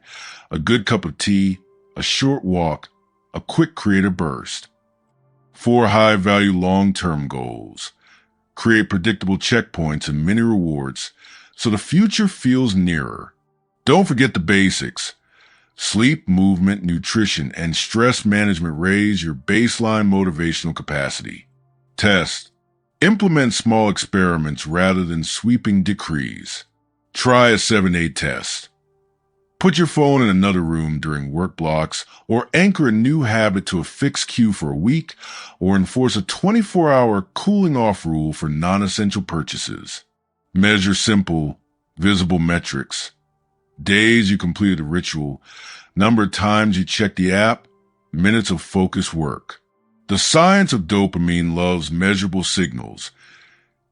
a good cup of tea, a short walk, a quick creative burst. 4 high-value long-term goals. Create predictable checkpoints and mini rewards so the future feels nearer. Don't forget the basics. Sleep, movement, nutrition, and stress management raise your baseline motivational capacity. Test. Implement small experiments rather than sweeping decrees. Try a 7-day test. Put your phone in another room during work blocks, or anchor a new habit to a fixed cue for a week, or enforce a 24-hour cooling off rule for non-essential purchases. Measure simple, visible metrics. Days you completed a ritual, number of times you checked the app, minutes of focused work. The science of dopamine loves measurable signals.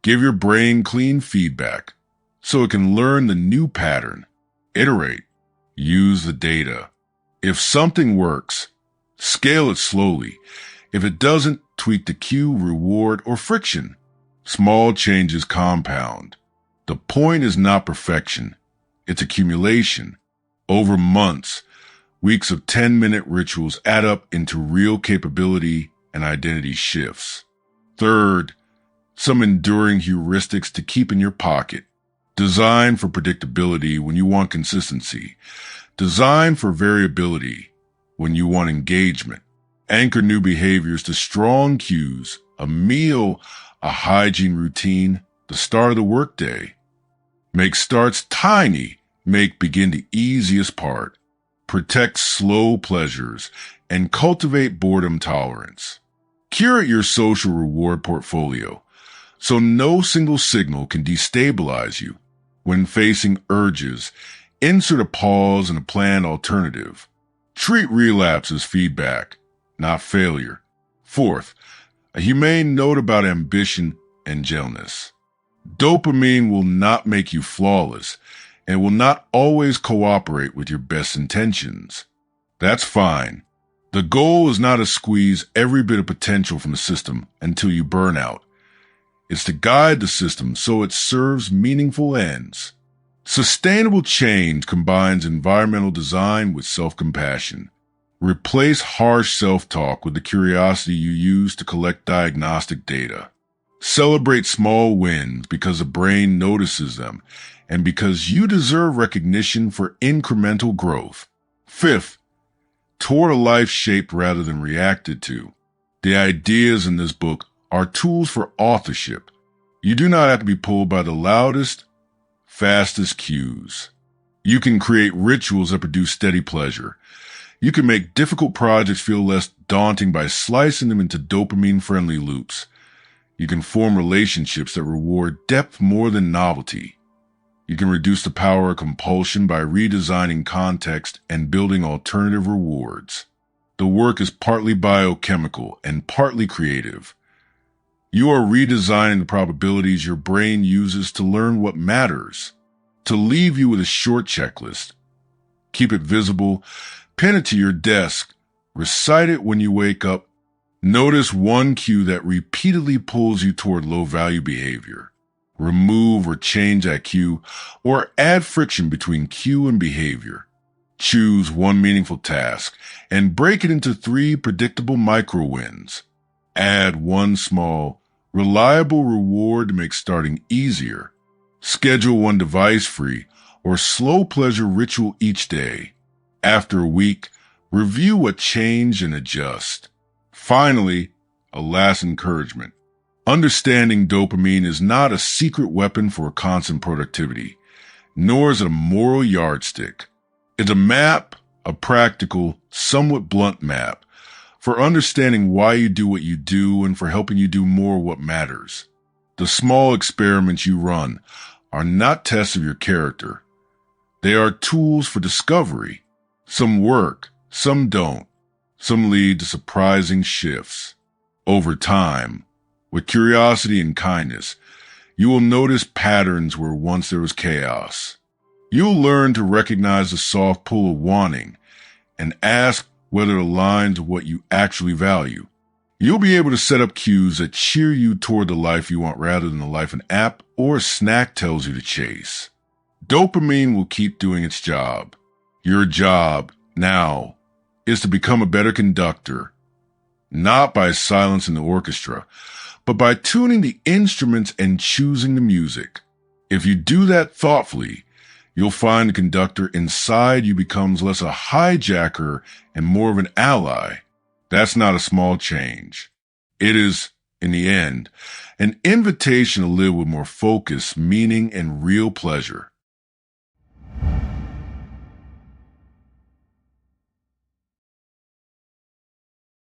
Give your brain clean feedback so it can learn the new pattern. Iterate. Use the data. If something works, scale it slowly. If it doesn't, tweak the cue, reward, or friction. Small changes compound. The point is not perfection. It's accumulation. Over months, weeks of 10-minute rituals add up into real capability and identity shifts. Third, some enduring heuristics to keep in your pocket. Design for predictability when you want consistency. Design for variability when you want engagement. Anchor new behaviors to strong cues, a meal, a hygiene routine, the start of the workday. Make starts tiny, make begin the easiest part. Protect slow pleasures and cultivate boredom tolerance. Curate your social reward portfolio so no single signal can destabilize you. When facing urges, insert a pause and a planned alternative. Treat relapse as feedback, not failure. Fourth, a humane note about ambition and gentleness. Dopamine will not make you flawless and will not always cooperate with your best intentions. That's fine. The goal is not to squeeze every bit of potential from the system until you burn out. It's to guide the system so it serves meaningful ends. Sustainable change combines environmental design with self-compassion. Replace harsh self-talk with the curiosity you use to collect diagnostic data. Celebrate small wins because the brain notices them and because you deserve recognition for incremental growth. Fifth, toward a life shaped rather than reacted to. The ideas in this book are tools for authorship. You do not have to be pulled by the loudest, fastest cues. You can create rituals that produce steady pleasure. You can make difficult projects feel less daunting by slicing them into dopamine-friendly loops. You can form relationships that reward depth more than novelty. You can reduce the power of compulsion by redesigning context and building alternative rewards. The work is partly biochemical and partly creative. You are redesigning the probabilities your brain uses to learn what matters. To leave you with a short checklist. Keep it visible, pin it to your desk, recite it when you wake up. Notice one cue that repeatedly pulls you toward low-value behavior. Remove or change that cue, or add friction between cue and behavior. Choose one meaningful task and break it into 3 predictable micro wins. Add one small, reliable reward to make starting easier. Schedule one device-free or slow pleasure ritual each day. After a week, review what changed and adjust. Finally, a last encouragement. Understanding dopamine is not a secret weapon for constant productivity, nor is it a moral yardstick. It's a map, a practical, somewhat blunt map, for understanding why you do what you do and for helping you do more what matters. The small experiments you run are not tests of your character. They are tools for discovery. Some work, some don't. Some lead to surprising shifts. Over time, with curiosity and kindness, you will notice patterns where once there was chaos. You'll learn to recognize the soft pull of wanting and ask whether it aligns with what you actually value. You'll be able to set up cues that cheer you toward the life you want rather than the life an app or a snack tells you to chase. Dopamine will keep doing its job. Your job, now, is to become a better conductor, not by silencing the orchestra, but by tuning the instruments and choosing the music. If you do that thoughtfully, you'll find the conductor inside you becomes less a hijacker and more of an ally. That's not a small change. It is, in the end, an invitation to live with more focus, meaning, and real pleasure.